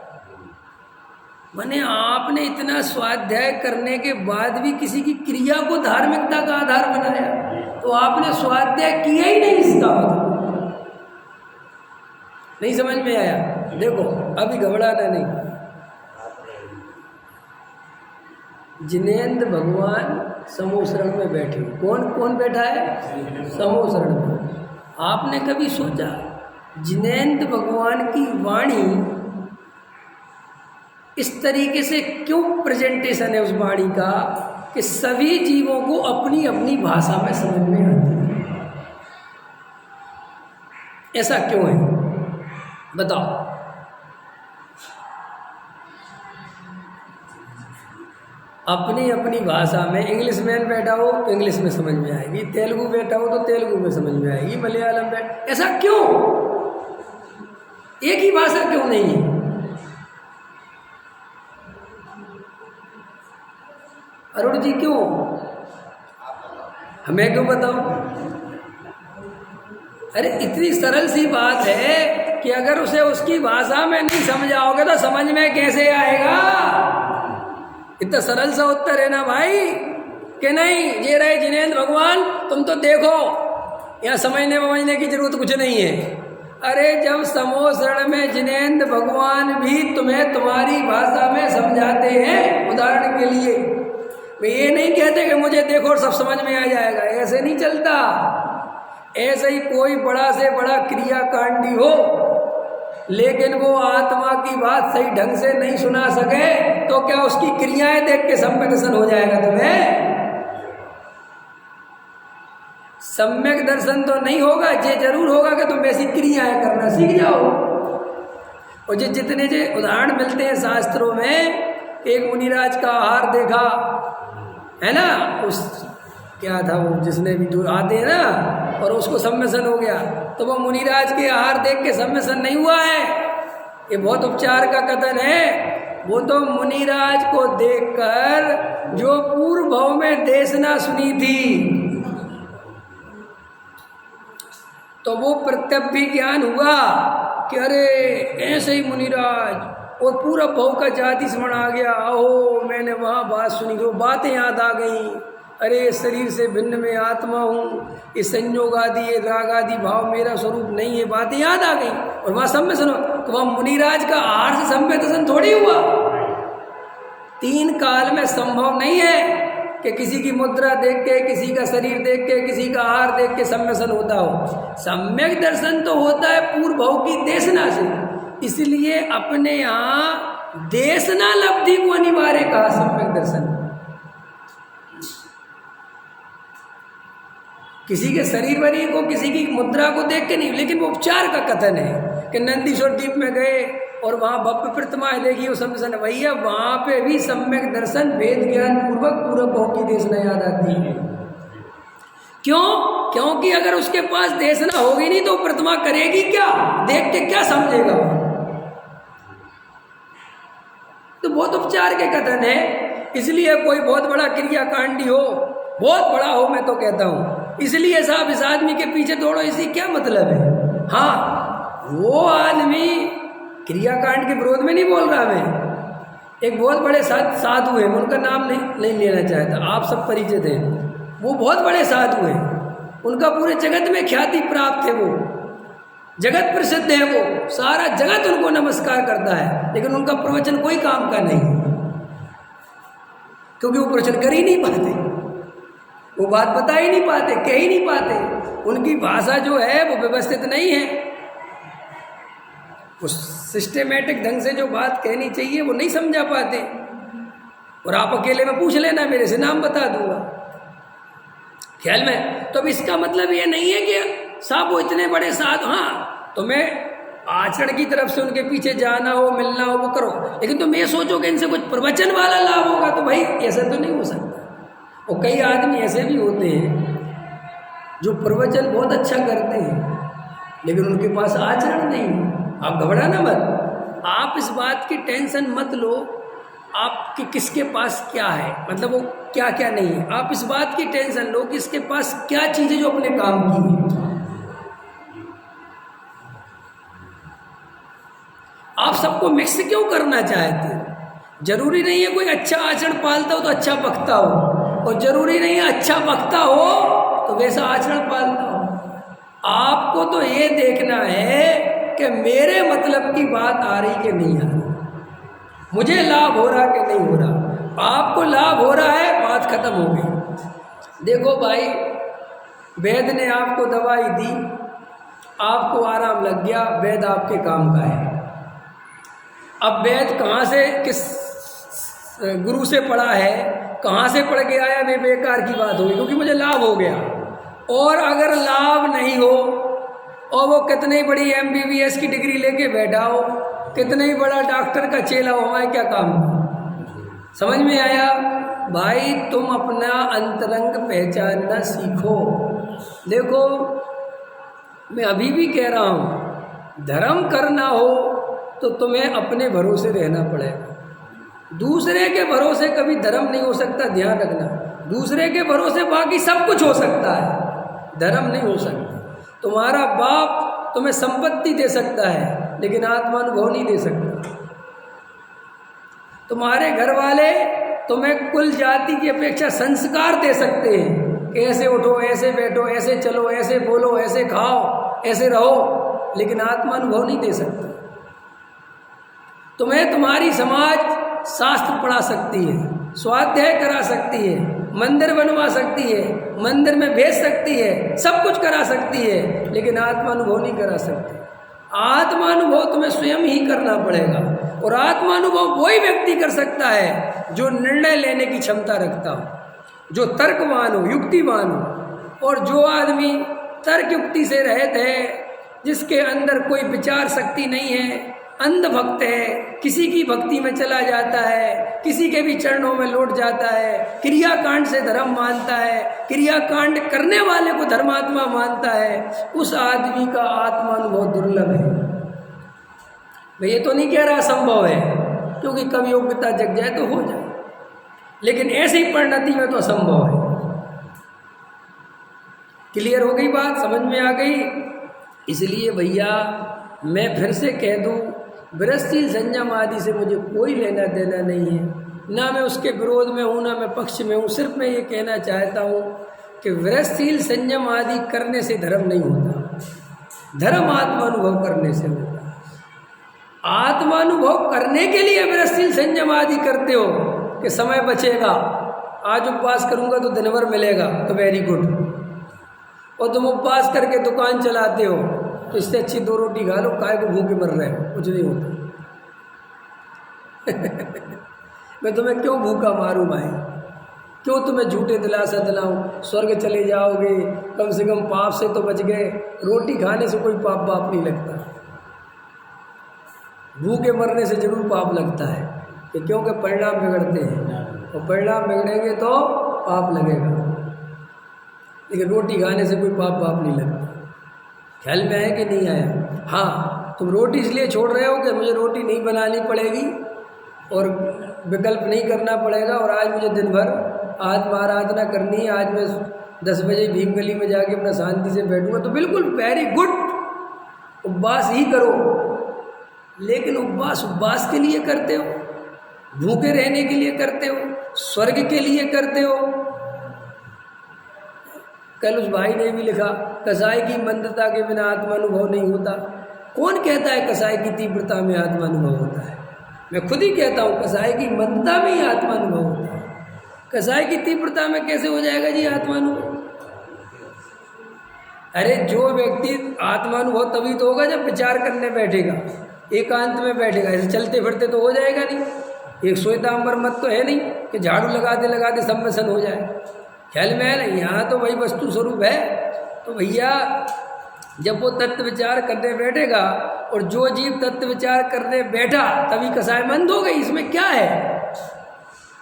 माने आपने इतना स्वाध्याय करने के बाद भी किसी की क्रिया को धार्मिकता का आधार बनाया, तो आपने स्वाध्याय किया ही नहीं, इसका मतलब नहीं समझ में आया। देखो अभी घबराना नहीं, जिनेंद्र भगवान समूह शरण में बैठे, कौन बैठा है समूह शरण में। आपने कभी सोचा जिनेंद्र भगवान की वाणी इस तरीके से क्यों प्रेजेंटेशन है उस वाणी का कि सभी जीवों को अपनी अपनी भाषा में समझ में आती है, ऐसा क्यों है बताओ। अपनी अपनी भाषा में, इंग्लिश मैन बैठा हो तो इंग्लिश में समझ में आएगी, तेलुगु बैठा हो तो तेलुगु में समझ में आएगी, मलयालम बैठ, ऐसा क्यों, एक ही भाषा क्यों नहीं है। अरुण जी क्यों, हमें क्यों बताओ। अरे इतनी सरल सी बात है कि अगर उसे उसकी भाषा में नहीं समझाओगे तो समझ में कैसे आएगा। इतना सरल सा उत्तर है ना भाई, कि नहीं ये रहे जिनेंद्र भगवान, तुम तो देखो यहाँ समझने की जरूरत कुछ नहीं है। अरे जब समूह शरण में जिनेंद्र भगवान भी तुम्हें तुम्हारी भाषा में समझाते हैं, उदाहरण के लिए वे ये नहीं कहते कि मुझे देखो और सब समझ में आ जाएगा, ऐसे नहीं चलता। ऐसे ही कोई बड़ा से बड़ा क्रियाकांडी हो लेकिन वो आत्मा की बात सही ढंग से नहीं सुना सके तो क्या उसकी क्रियाएं देख के सम्यक दर्शन हो जाएगा तुम्हें? सम्यक दर्शन तो नहीं होगा। ये जरूर होगा कि तुम ऐसी क्रियाएं करना सीख जाओ। और ये जितने जो उदाहरण मिलते हैं शास्त्रों में, एक मुनिराज का आहार देखा है ना, उस क्या था वो जिसने भी दूर आते हैं ना, और उसको सम्यसन हो गया, तो वो मुनिराज के आहार देख के सम्यसन नहीं हुआ है। ये बहुत उपचार का कथन है। वो तो मुनिराज को देखकर जो पूर्व भाव में देशना सुनी थी तो वो प्रत्यभि ज्ञान हुआ कि अरे ऐसे ही मुनिराज, और पूरा भाव का जाति स्मरण आ गया। ओहो मैंने वहाँ बात सुनी, वो बातें याद आ गई। अरे शरीर से भिन्न में आत्मा हूँ, ये संयोग आदि ये राग आदि भाव मेरा स्वरूप नहीं है, बातें याद आ गई। और वहाँ सम्य सुनो तो वहाँ मुनिराज का आहार से सम्य दर्शन थोड़ी हुआ। 3 काल में संभव नहीं है कि किसी की मुद्रा देख के, किसी का शरीर देख के, किसी का आहार देख के सम्यक दर्शन होता हो। सम्यक दर्शन तो होता है पूर्व भाव की देशना से, इसलिए अपने यहाँ देशना लब्धि को अनिवार्य कहा सम्यक दर्शन। किसी के शरीर वरीर को, किसी की मुद्रा को देख के नहीं, लेकिन वो उपचार का कथन है कि नंदीश्वर द्वीप में गए और वहाँ भव्य प्रतिमाएं देखी, वो सम्यक भैया वहाँ पे भी सम्यक दर्शन वेद ज्ञान पूर्वक पूर्व भाव की देशना याद आती है। क्यों? क्योंकि अगर उसके पास देशना होगी नहीं तो प्रतिमा करेगी क्या, देख के क्या समझेगा वो? तो बहुत उपचार के कथन है। इसलिए कोई बहुत बड़ा क्रियाकांडी हो, बहुत बड़ा हो, मैं तो कहता हूँ इसलिए साहब इस आदमी के पीछे दौड़ो, इसी क्या मतलब है? हाँ वो आदमी क्रियाकांड के विरोध में नहीं बोल रहा मैं। एक बहुत बड़े साधु हैं, उनका नाम नहीं लेना चाहता, आप सब परिचित हैं। वो बहुत बड़े साधु हैं, उनका पूरे जगत में ख्याति प्राप्त है, वो जगत प्रसिद्ध है, वो सारा जगत उनको नमस्कार करता है। लेकिन उनका प्रवचन कोई काम का नहीं, क्योंकि वो प्रवचन कर ही नहीं पाते, वो बात बता ही नहीं पाते, कह ही नहीं पाते। उनकी भाषा जो है वो व्यवस्थित नहीं है, वो सिस्टेमेटिक ढंग से जो बात कहनी चाहिए वो नहीं समझा पाते। और आप अकेले में पूछ लेना, मेरे से नाम बता दूंगा ख्याल में। तो अब इसका मतलब ये नहीं है कि साहब वो इतने बड़े साधु, हाँ तुम्हें आचरण की तरफ से उनके पीछे जाना हो, मिलना हो, वो करो, लेकिन तुम ये सोचो कि इनसे कुछ प्रवचन वाला लाभ होगा, तो भाई ऐसा तो नहीं हो सकता। और कई आदमी ऐसे भी होते हैं जो प्रवचन बहुत अच्छा करते हैं लेकिन उनके पास आचरण नहीं। आप घबराना मत, आप इस बात की टेंशन मत लो आपके किसके पास क्या है, मतलब वो क्या क्या नहीं है। आप इस बात की टेंशन लो कि इसके पास क्या चीज़ है जो अपने काम की है। आप सबको मिक्स क्यों करना चाहते हैं? जरूरी नहीं है कोई अच्छा आचरण पालता हो तो अच्छा बकता हो, और जरूरी नहीं है अच्छा बकता हो तो वैसा आचरण पालता हो। आपको तो ये देखना है कि मेरे मतलब की बात आ रही कि नहीं आ रही, मुझे लाभ हो रहा कि नहीं हो रहा। आपको लाभ हो रहा है, बात खत्म हो गई। देखो भाई, वैद्य ने आपको दवाई दी, आपको आराम लग गया, वैद्य आपके काम का है। अब वैद्य कहाँ से, किस गुरु से पढ़ा है, कहाँ से पढ़ के आया, वे बेकार की बात होगी, क्योंकि मुझे लाभ हो गया। और अगर लाभ नहीं हो और वो कितनी बड़ी MBBS की डिग्री लेके बैठा हो, कितना ही बड़ा डॉक्टर का चेला हो, हमारे क्या काम? समझ में आया भाई? तुम अपना अंतरंग पहचानना सीखो। देखो मैं अभी भी कह रहा हूँ, धर्म करना हो तो तुम्हें अपने भरोसे रहना पड़ेगा। दूसरे के भरोसे कभी धर्म नहीं हो सकता, ध्यान रखना। दूसरे के भरोसे बाकी सब कुछ हो सकता है, धर्म नहीं हो सकता। तुम्हारा बाप तुम्हें संपत्ति दे सकता है लेकिन आत्मानुभव नहीं दे सकता। तुम्हारे घर वाले तुम्हें कुल जाति की अपेक्षा संस्कार दे सकते हैं, ऐसे उठो, ऐसे बैठो, ऐसे चलो, ऐसे बोलो, ऐसे खाओ, ऐसे रहो, लेकिन आत्मानुभव नहीं दे सकते। तुम्हें तुम्हारी समाज शास्त्र पढ़ा सकती है, स्वाध्याय करा सकती है, मंदिर बनवा सकती है, मंदिर में भेज सकती है, सब कुछ करा सकती है, लेकिन आत्मानुभव नहीं करा सकती। आत्मानुभव तुम्हें स्वयं ही करना पड़ेगा। और आत्मानुभव वही व्यक्ति कर सकता है जो निर्णय लेने की क्षमता रखता हो, जो तर्कवान हो, युक्तिवान हो। और जो आदमी तर्क युक्ति से रहित है, जिसके अंदर कोई विचार शक्ति नहीं है, अंध भक्त है, किसी की भक्ति में चला जाता है, किसी के भी चरणों में लौट जाता है, क्रियाकांड से धर्म मानता है, क्रियाकांड करने वाले को धर्मात्मा मानता है, उस आदमी का आत्मानुभव दुर्लभ है। मैं ये तो नहीं कह रहा असंभव है, क्योंकि कभी योग्यता जग जाए तो हो जाए, लेकिन ऐसी परिणति में तो असंभव है। क्लियर हो गई बात, समझ में आ गई? इसलिए भैया मैं फिर से कह दूं, विरसशील संयम आदि से मुझे कोई लेना देना नहीं है, ना मैं उसके विरोध में हूँ, ना मैं पक्ष में हूँ। सिर्फ मैं ये कहना चाहता हूँ कि विरसशील संयम आदि करने से धर्म नहीं होता, धर्म आत्मानुभव करने से होता। आत्मानुभव करने के लिए विरसशील संयम आदि करते हो कि समय बचेगा, आज उपवास करूँगा तो दिन भर मिलेगा, तो वेरी गुड। और तुम उपवास करके दुकान चलाते हो, तो इससे अच्छी 2 रोटी खा लो, काय को भूखे मर रहे हो, कुछ नहीं होता। मैं तुम्हें क्यों भूखा मारूं भाई, क्यों तुम्हें झूठे दिलासा दिलाऊं? स्वर्ग चले जाओगे, कम से कम पाप से तो बच गए। रोटी खाने से कोई पाप बाप नहीं लगता, भूखे मरने से जरूर पाप लगता है, क्योंकि परिणाम बिगड़ते हैं, और परिणाम बिगड़ेंगे तो पाप लगेगा, लेकिन रोटी खाने से कोई पाप बाप नहीं लगता। ख्याल में आया कि नहीं आया? हाँ, तुम रोटी इसलिए छोड़ रहे हो कि मुझे रोटी नहीं बनानी पड़ेगी और विकल्प नहीं करना पड़ेगा, और आज मुझे दिन भर आत्मा आराधना करनी है, आज मैं 10 बजे भीम गली में जाके अपना शांति से बैठूंगा, तो बिल्कुल वेरी गुड, उपवास ही करो। लेकिन उपवास के लिए करते हो, भूखे रहने के लिए करते हो, स्वर्ग के लिए करते हो? कल उस भाई ने भी लिखा, कसाई की मंदता के बिना आत्मानुभव नहीं होता। कौन कहता है कसाई की तीव्रता में आत्मानुभव होता है? मैं खुद ही कहता हूँ, कसाई की मंदता में ही आत्मानुभव होता है। कसाई की तीव्रता में कैसे हो जाएगा जी आत्मानुभव? अरे जो व्यक्ति आत्मानुभव तभी तो होगा जब विचार करने बैठेगा, एकांत में बैठेगा। ऐसे चलते फिरते तो हो जाएगा नहीं। एक श्वेतांबर मत तो है नहीं कि झाड़ू लगाते लगाते सम्मसन हो जाए। ख्याल में है? यहाँ तो वही वस्तु स्वरूप है। तो भैया जब वो तत्व विचार करने बैठेगा, और जो जीव तत्व विचार करने बैठा तभी कसायमंद हो गई। इसमें क्या है?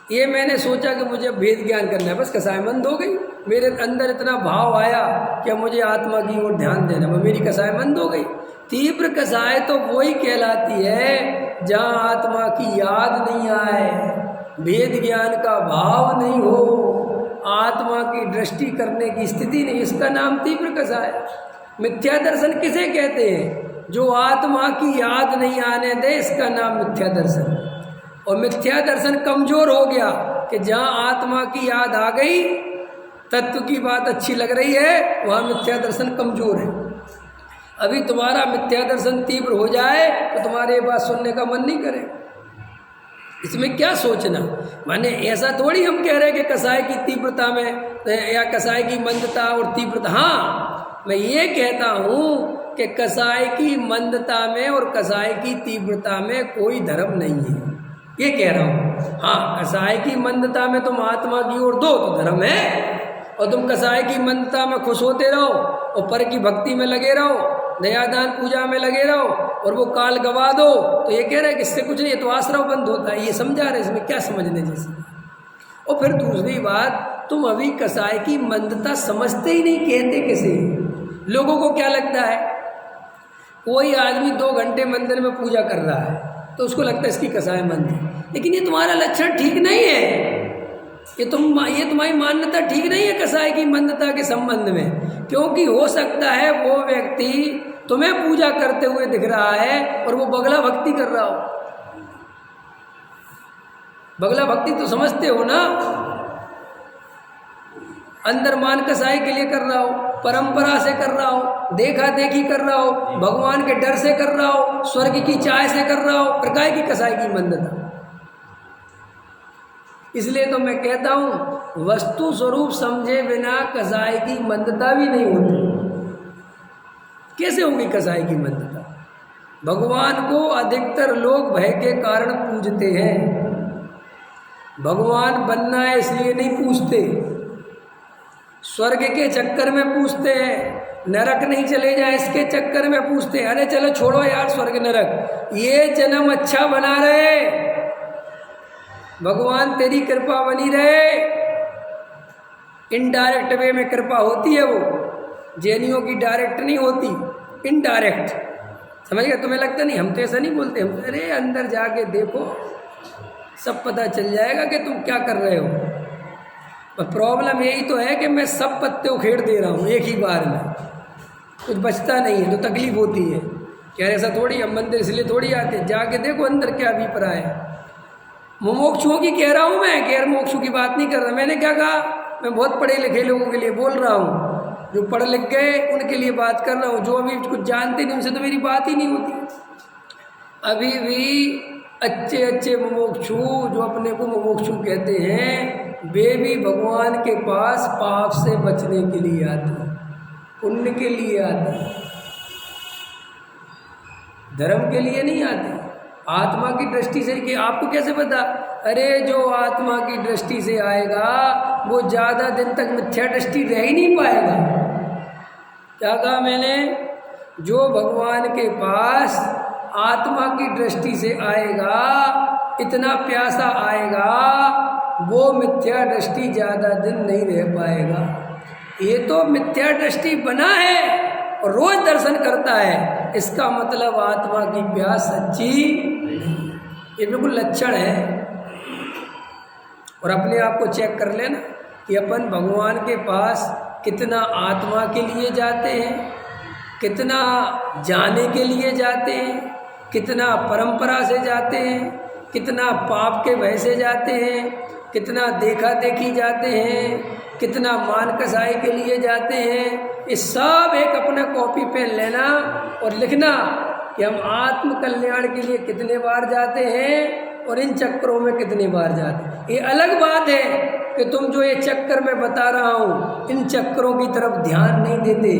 ये मैंने सोचा कि मुझे भेद ज्ञान करना है, बस कसायमंद हो गई। मेरे अंदर इतना भाव आया कि मुझे आत्मा की ओर ध्यान देना, वो मेरी कसायमंद हो गई। तीव्र कसाय तो वही कहलाती है जहाँ आत्मा की याद नहीं आए, भेद ज्ञान का भाव नहीं हो, आत्मा की दृष्टि करने की स्थिति नहीं, इसका नाम तीव्र कसाय। मिथ्या दर्शन किसे कहते हैं? जो आत्मा की याद नहीं आने दे, इसका नाम मिथ्या दर्शन। और मिथ्या दर्शन कमजोर हो गया कि जहाँ आत्मा की याद आ गई, तत्व की बात अच्छी लग रही है, वहाँ मिथ्या दर्शन कमजोर है। अभी तुम्हारा मिथ्या दर्शन तीव्र हो जाए तो तुम्हारे ये बात सुनने का मन नहीं करे। इसमें क्या सोचना? माने ऐसा थोड़ी हम कह रहे हैं कि कसाय की तीव्रता में या कसाय की मंदता और तीव्रता। हाँ, मैं ये कहता हूँ कि कसाय की मंदता में और कसाय की तीव्रता में कोई धर्म नहीं है, ये कह रहा हूँ। हाँ, कसाय की मंदता में तुम आत्मा की ओर दो तो धर्म है, और तुम कसाय की मंदता में खुश होते रहो और पर की भक्ति में लगे रहो, दयादान पूजा में लगे रहो, और वो काल गवा दो, तो ये कह रहे हैं कि इससे कुछ नहीं, तो आश्रव बंद होता है। ये समझा रहे, इसमें क्या समझने जैसे। और फिर दूसरी बात, तुम अभी कसाय की मंदता समझते ही नहीं, कहते किसे? लोगों को क्या लगता है? कोई आदमी 2 घंटे मंदिर में पूजा कर रहा है तो उसको लगता है इसकी कसाय मंद है, लेकिन ये तुम्हारा लक्षण ठीक नहीं है। ये तुम्हारी मान्यता ठीक नहीं है कसाय की मंदता के संबंध में, क्योंकि हो सकता है वो व्यक्ति तुम्हें पूजा करते हुए दिख रहा है और वो बगला भक्ति कर रहा हो। बगला भक्ति तो समझते हो ना, अंदर मान कसाई के लिए कर रहा हो, परंपरा से कर रहा हो, देखा देखी कर रहा हो, भगवान के डर से कर रहा हो, स्वर्ग की चाह से कर रहा हो, प्रकार की कसाई की मंदता। इसलिए तो मैं कहता हूँ वस्तु स्वरूप समझे बिना कसाई की मंदता भी नहीं होती। कैसे होगी कसाई की मंदता? भगवान को अधिकतर लोग भय के कारण पूजते हैं। भगवान बनना है इसलिए नहीं पूजते, स्वर्ग के चक्कर में पूछते हैं, नरक नहीं चले जाए इसके चक्कर में पूछते हैं। अरे चलो छोड़ो यार स्वर्ग नरक, ये जन्म अच्छा बना रहे, भगवान तेरी कृपा बनी रहे। इनडायरेक्ट वे में कृपा होती है, वो जैनियों की डायरेक्ट नहीं होती, इनडायरेक्ट। समझ गए? तुम्हें लगता नहीं, हम तो ऐसा नहीं बोलते, हम अरे अंदर जाके देखो सब पता चल जाएगा कि तुम क्या कर रहे हो। पर प्रॉब्लम यही तो है कि मैं सब पत्ते उखेड़ दे रहा हूँ एक ही बार में, कुछ बचता नहीं है, तो तकलीफ होती है। क्या ऐसा थोड़ी, हम मंदिर इसलिए थोड़ी आते, जाके देखो अंदर क्या अभिप्राय है। मुमुक्षुओं की कह रहा हूँ मैं, गैर मोक्षों की बात नहीं कर रहा। मैंने क्या कहा? मैं बहुत पढ़े लिखे लोगों के लिए बोल रहा हूँ, जो पढ़ लिख गए उनके लिए बात कर रहा हूँ। जो अभी कुछ जानते नहीं उनसे तो मेरी बात ही नहीं होती। अभी भी अच्छे अच्छे मुमुक्षु जो अपने को मुमुक्षु कहते हैं, वे भी भगवान के पास पाप से बचने के लिए आते हैं, पुण्य के लिए आते हैं, धर्म के लिए नहीं आते। आत्मा की दृष्टि से कि आपको कैसे पता? अरे जो आत्मा की दृष्टि से आएगा वो ज़्यादा दिन तक मिथ्या दृष्टि रह ही नहीं पाएगा। क्या कहा मैंने? जो भगवान के पास आत्मा की दृष्टि से आएगा, इतना प्यासा आएगा, वो मिथ्या दृष्टि ज़्यादा दिन नहीं रह पाएगा। ये तो मिथ्या दृष्टि बना है और रोज दर्शन करता है, इसका मतलब आत्मा की प्यास सच्ची नहीं। ये बिल्कुल लक्षण है। और अपने आप को चेक कर लेना कि अपन भगवान के पास कितना आत्मा के लिए जाते हैं, कितना जाने के लिए जाते हैं, कितना परंपरा से जाते हैं, कितना पाप के भय से जाते हैं, कितना देखा देखी जाते हैं, कितना मान कसाई के लिए जाते हैं। ये सब एक अपना कॉपी पेन लेना और लिखना कि हम आत्म कल्याण के लिए कितने बार जाते हैं और इन चक्करों में कितनी बार जाते हैं। ये अलग बात है कि तुम जो ये चक्कर मैं बता रहा हूँ, इन चक्करों की तरफ ध्यान नहीं देते,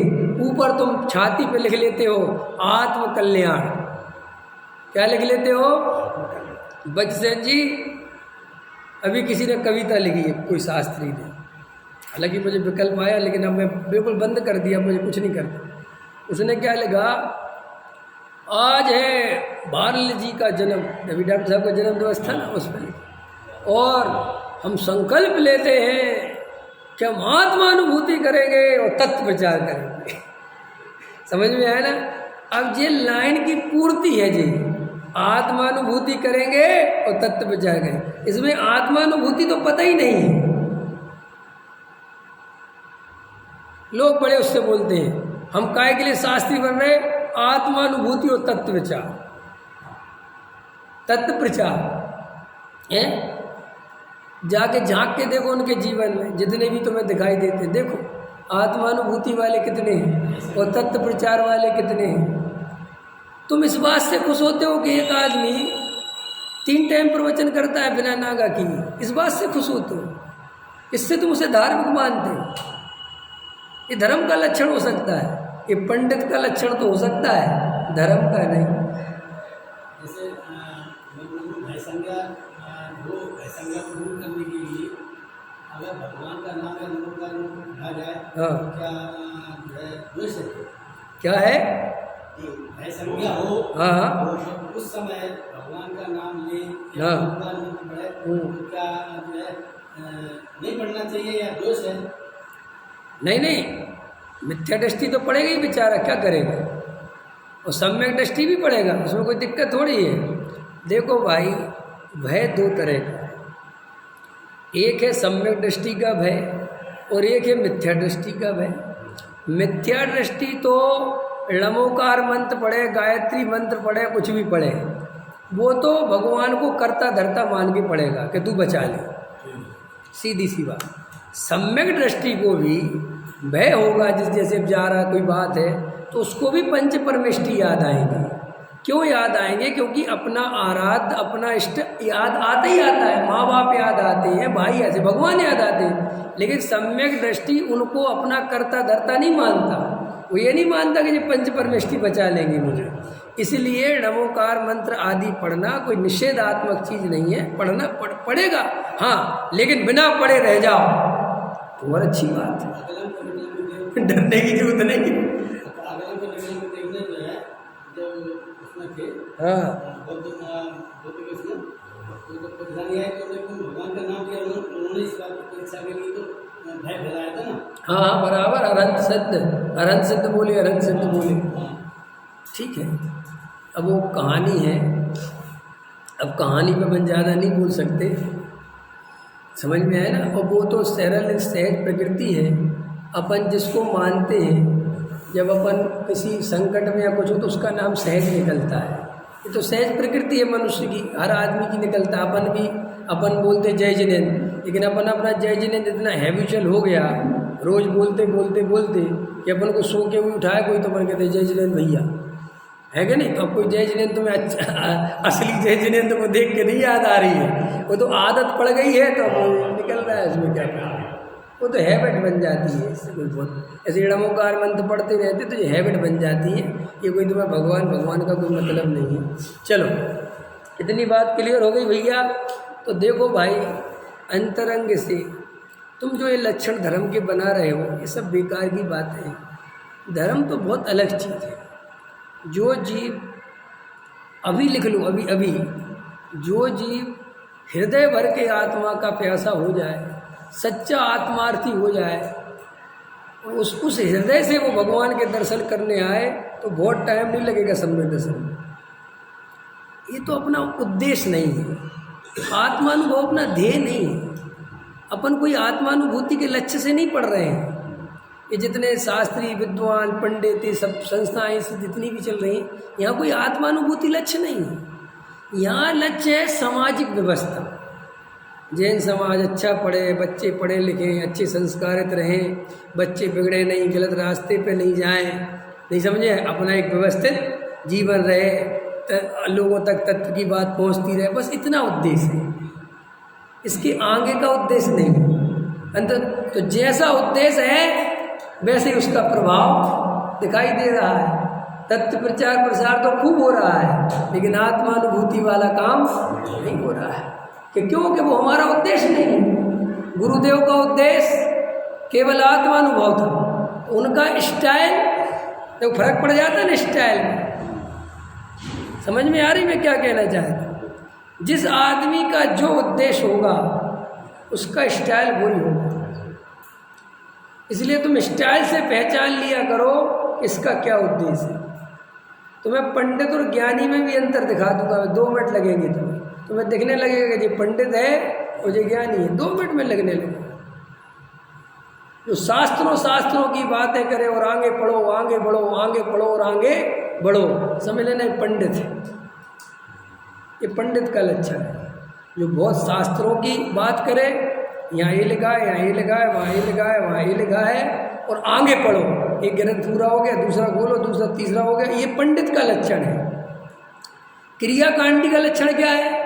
ऊपर तुम छाती पे लिख लेते हो आत्म कल्याण। क्या लिख लेते हो? बचसेन जी, अभी किसी ने कविता लिखी है, कोई शास्त्री ने, हालांकि मुझे विकल्प आया लेकिन अब मैं बिल्कुल बंद कर दिया, मुझे कुछ नहीं करता। उसने क्या लिखा? आज है भारल जी का जन्म, रवि डॉक्टर साहब का जन्म दिवस था ना, उस पर, और हम संकल्प लेते हैं कि हम आत्मानुभूति करेंगे और तत्व विचार करेंगे। समझ में आया ना? अब ये लाइन की पूर्ति है जी, आत्मानुभूति करेंगे और तत्व विचार करेंगे। इसमें आत्मानुभूति तो पता ही नहीं है। लोग बड़े उससे बोलते हैं हम काय के लिए शास्त्री बन रहे, आत्मानुभूति और तत्व विचार, तत्व प्रचार है। जाके झांक के देखो उनके जीवन में, जितने भी तुम्हें दिखाई देते, देखो आत्मानुभूति वाले कितने हैं और तत्व प्रचार वाले कितने हैं। तुम इस बात से खुश होते हो कि एक आदमी 3 टाइम प्रवचन करता है बिना नागा किए, इस बात से खुश होते हो, इससे तुम उसे धार्मिक मानते हो। ये धर्म का लक्षण हो सकता है, ये पंडित का लक्षण तो हो सकता है, धर्म का नहीं। जैसे भयसंज्ञा को दूर करने के लिए अगर भगवान का नाम या नमोकार कहा जाए, हाँ, तो क्या जो है द्वेष है? क्या है? भयसंज्ञा हो, हाँ, तो उस समय भगवान का नाम ले, हाँ, नमोकार मंत्र पढ़े, तो क्या जो है नहीं पढ़ना चाहिए या दोष है? नहीं नहीं, मिथ्या दृष्टि तो पड़ेगा ही बेचारा, क्या करेगा, और सम्यक दृष्टि भी पड़ेगा, उसमें कोई दिक्कत थोड़ी है। देखो भाई, भय 2 तरह का है, एक है सम्यक दृष्टि का भय और एक है मिथ्या दृष्टि का भय। मिथ्या दृष्टि तो लमोकार मंत्र पढ़े, गायत्री मंत्र पढ़े, कुछ भी पढ़े, वो तो भगवान को कर्ता धर्ता मान के पढ़ेगा कि तू बचा ले, सीधी सी बात। सम्यक दृष्टि को भी भय होगा, जिस जैसे जा रहा कोई बात है तो उसको भी पंच परमेष्टि याद आएंगी, क्यों याद आएंगे? क्योंकि अपना आराध्य, अपना इष्ट याद आता ही आता है। माँ बाप याद आते हैं, भाई ऐसे भगवान याद आते हैं, लेकिन सम्यक दृष्टि उनको अपना कर्ता धर्ता नहीं मानता। वो ये नहीं मानता कि ये पंच परमेष्टि बचा लेंगे मुझे। इसलिए नमोकार मंत्र आदि पढ़ना कोई निषेधात्मक चीज़ नहीं है, पढ़ना पड़ेगा हाँ, लेकिन बिना पढ़े रह जाओ तो और अच्छी बात है, डरने की जरूरत नहीं। हाँ भगवान का नाम लिया उन्होंने इस बात की परीक्षा के लिए तो भय फैलाया था ना। हाँ बराबर, अरहंत सिद्ध बोले, अरहंत सिद्ध बोले, ठीक है। अब वो कहानी है, अब कहानी पे अपन ज़्यादा नहीं बोल सकते, समझ में आया ना। और वो तो सरल सहज प्रकृति है, अपन जिसको मानते हैं, जब अपन किसी संकट में या कुछ हो तो उसका नाम सहज निकलता है। ये तो सहज प्रकृति है मनुष्य की, हर आदमी की निकलता है। अपन भी अपन बोलते जय जिनेंद्र, लेकिन अपन अपना जय जिनेंद्र इतना हैबिचुअल हो गया, रोज़ बोलते बोलते बोलते कि अपन को सो के भी उठाए कोई तो अपन कहते जय जिनेंद्र भैया, है कि नहीं। तो अब कोई जय जिनेंद्र तुम्हें अच्छा असली जय जिनेंद्र को देख के नहीं याद आ रही है, वो तो आदत पड़ गई है तो निकल रहा है, उसमें क्या करना, वो तो हैबिट बन जाती है। इससे कोई बहुत ऐसे नमोकार मंत्र पढ़ते रहते तो ये हैबिट बन जाती है, ये कोई तुम्हें भगवान का कोई मतलब नहीं है। चलो इतनी बात क्लियर हो गई भैया। तो देखो भाई, अंतरंग से तुम जो ये लक्षण धर्म के बना रहे हो, ये सब बेकार की बात है। धर्म तो बहुत अलग चीज़ है। जो जीव, अभी लिख लो, अभी जो जीव हृदय भर के आत्मा का प्यासा हो जाए, सच्चा आत्मार्थी हो जाए, और उस हृदय से वो भगवान के दर्शन करने आए तो बहुत टाइम नहीं लगेगा सम्यक दर्शन में। ये तो अपना उद्देश्य नहीं है, आत्मानुभव अपना ध्येय नहीं है। अपन कोई आत्मानुभूति के लक्ष्य से नहीं पढ़ रहे हैं। ये जितने शास्त्री विद्वान पंडित ये सब संस्थाएं से जितनी भी चल रही हैं, यहाँ कोई आत्मानुभूति लक्ष्य नहीं है। यहाँ लक्ष्य है सामाजिक व्यवस्था। जैन समाज अच्छा पढ़े, बच्चे पढ़े लिखें, अच्छे संस्कारित रहें, बच्चे बिगड़े नहीं, गलत रास्ते पे नहीं जाएं, नहीं समझे, अपना एक व्यवस्थित जीवन रहे, लोगों तक तत्व की बात पहुंचती रहे, बस इतना उद्देश्य है। इसके आगे का उद्देश्य नहीं है। अंतर तो जैसा उद्देश्य है वैसे ही उसका प्रभाव दिखाई दे रहा है। तत्व प्रचार प्रसार तो खूब हो रहा है, लेकिन आत्मानुभूति वाला काम नहीं हो रहा है। कि क्योंकि वो हमारा उद्देश्य नहीं है। गुरुदेव का उद्देश्य केवल आत्मानुभव था। तो उनका स्टाइल तो फर्क पड़ जाता है ना स्टाइल में। समझ में आ रही मैं क्या कहना चाहता हूँ? जिस आदमी का जो उद्देश्य होगा उसका स्टाइल वही होगा। इसलिए तुम स्टाइल से पहचान लिया करो इसका क्या उद्देश्य है। तुम्हें पंडित और ज्ञानी में भी अंतर दिखा दूंगा, 2 मिनट लगेंगे तुम्हें दिखने लगेगा कि ये पंडित है और ये ज्ञानी है, 2 मिनट में लगने लगेगा। जो शास्त्रों की बातें करे और आगे पढ़ो, आगे बढ़ो, आगे पढ़ो और आगे बढ़ो, समझ लेना ये पंडित है। ये पंडित का लक्षण है। जो बहुत शास्त्रों की बात करे, यहाँ ये लिखा है, यहाँ ये लिखा है, वहाँ ये लिखा है, वहाँ ये लिखा है, और आगे पढ़ो, एक ग्रंथ पूरा हो गया, दूसरा खोलो, दूसरा तीसरा हो गया, ये पंडित का लक्षण है। क्रियाकांडी का लक्षण क्या है?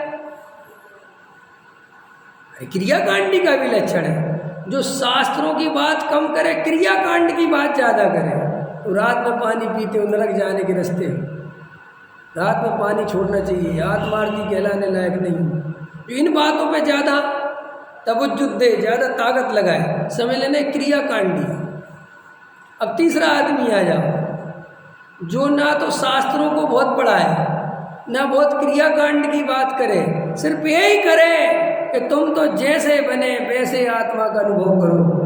क्रियाकांडी का भी लक्षण है। जो शास्त्रों की बात कम करे, क्रियाकांड की बात ज़्यादा करे। तो रात में पानी पीते हो, नरक जाने के रास्ते हो। रात में पानी छोड़ना चाहिए, आत्मार्थी कहलाने लायक नहीं। इन बातों पे ज़्यादा तवज्जुह दे, ज़्यादा ताकत लगाए, समझ लेना क्रियाकांडी। अब तीसरा आदमी आ जाओ जो ना तो शास्त्रों को बहुत पढ़ा है, ना बहुत क्रियाकांड की बात करे, सिर्फ यही करे कि तुम तो जैसे बने वैसे आत्मा का अनुभव करो।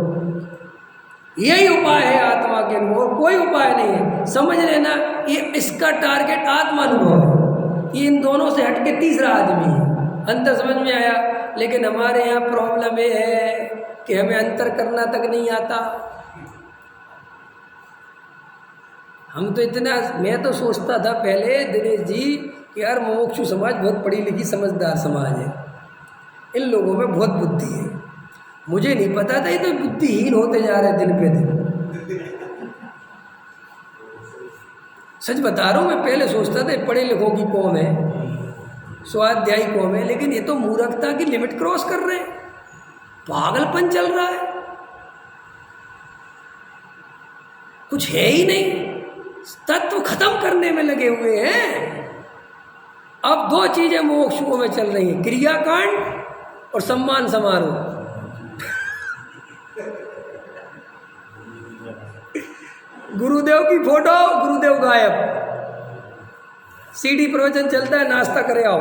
यही उपाय है आत्मा के अनुभव, कोई उपाय नहीं है। समझ लेना ये इसका टारगेट आत्मानुभव है। ये इन दोनों से हटके तीसरा आदमी है। अंतर समझ में आया? लेकिन हमारे यहाँ प्रॉब्लम ये है कि हमें अंतर करना तक नहीं आता। हम तो इतना, मैं तो सोचता था पहले दिनेश जी कि यार मुमुक्षु समाज बहुत पढ़ी लिखी समझदार समाज है, इन लोगों में बहुत बुद्धि है। मुझे नहीं पता था ये तो बुद्धिहीन होते जा रहे दिन पे दिन। सच बता रहा हूँ, मैं पहले सोचता था पढ़े लिखों की कौम है, स्वाध्यायी कौम है, लेकिन ये तो मूर्खता की लिमिट क्रॉस कर रहे हैं, पागलपन चल रहा है, कुछ है ही नहीं, तत्व खत्म करने में लगे हुए हैं। अब दो चीजें मोक्षों में चल रही हैं, क्रियाकांड और सम्मान समारोह। गुरुदेव की फोटो, गुरुदेव गायब, सीडी प्रवचन चलता है, नाश्ता करे आओ,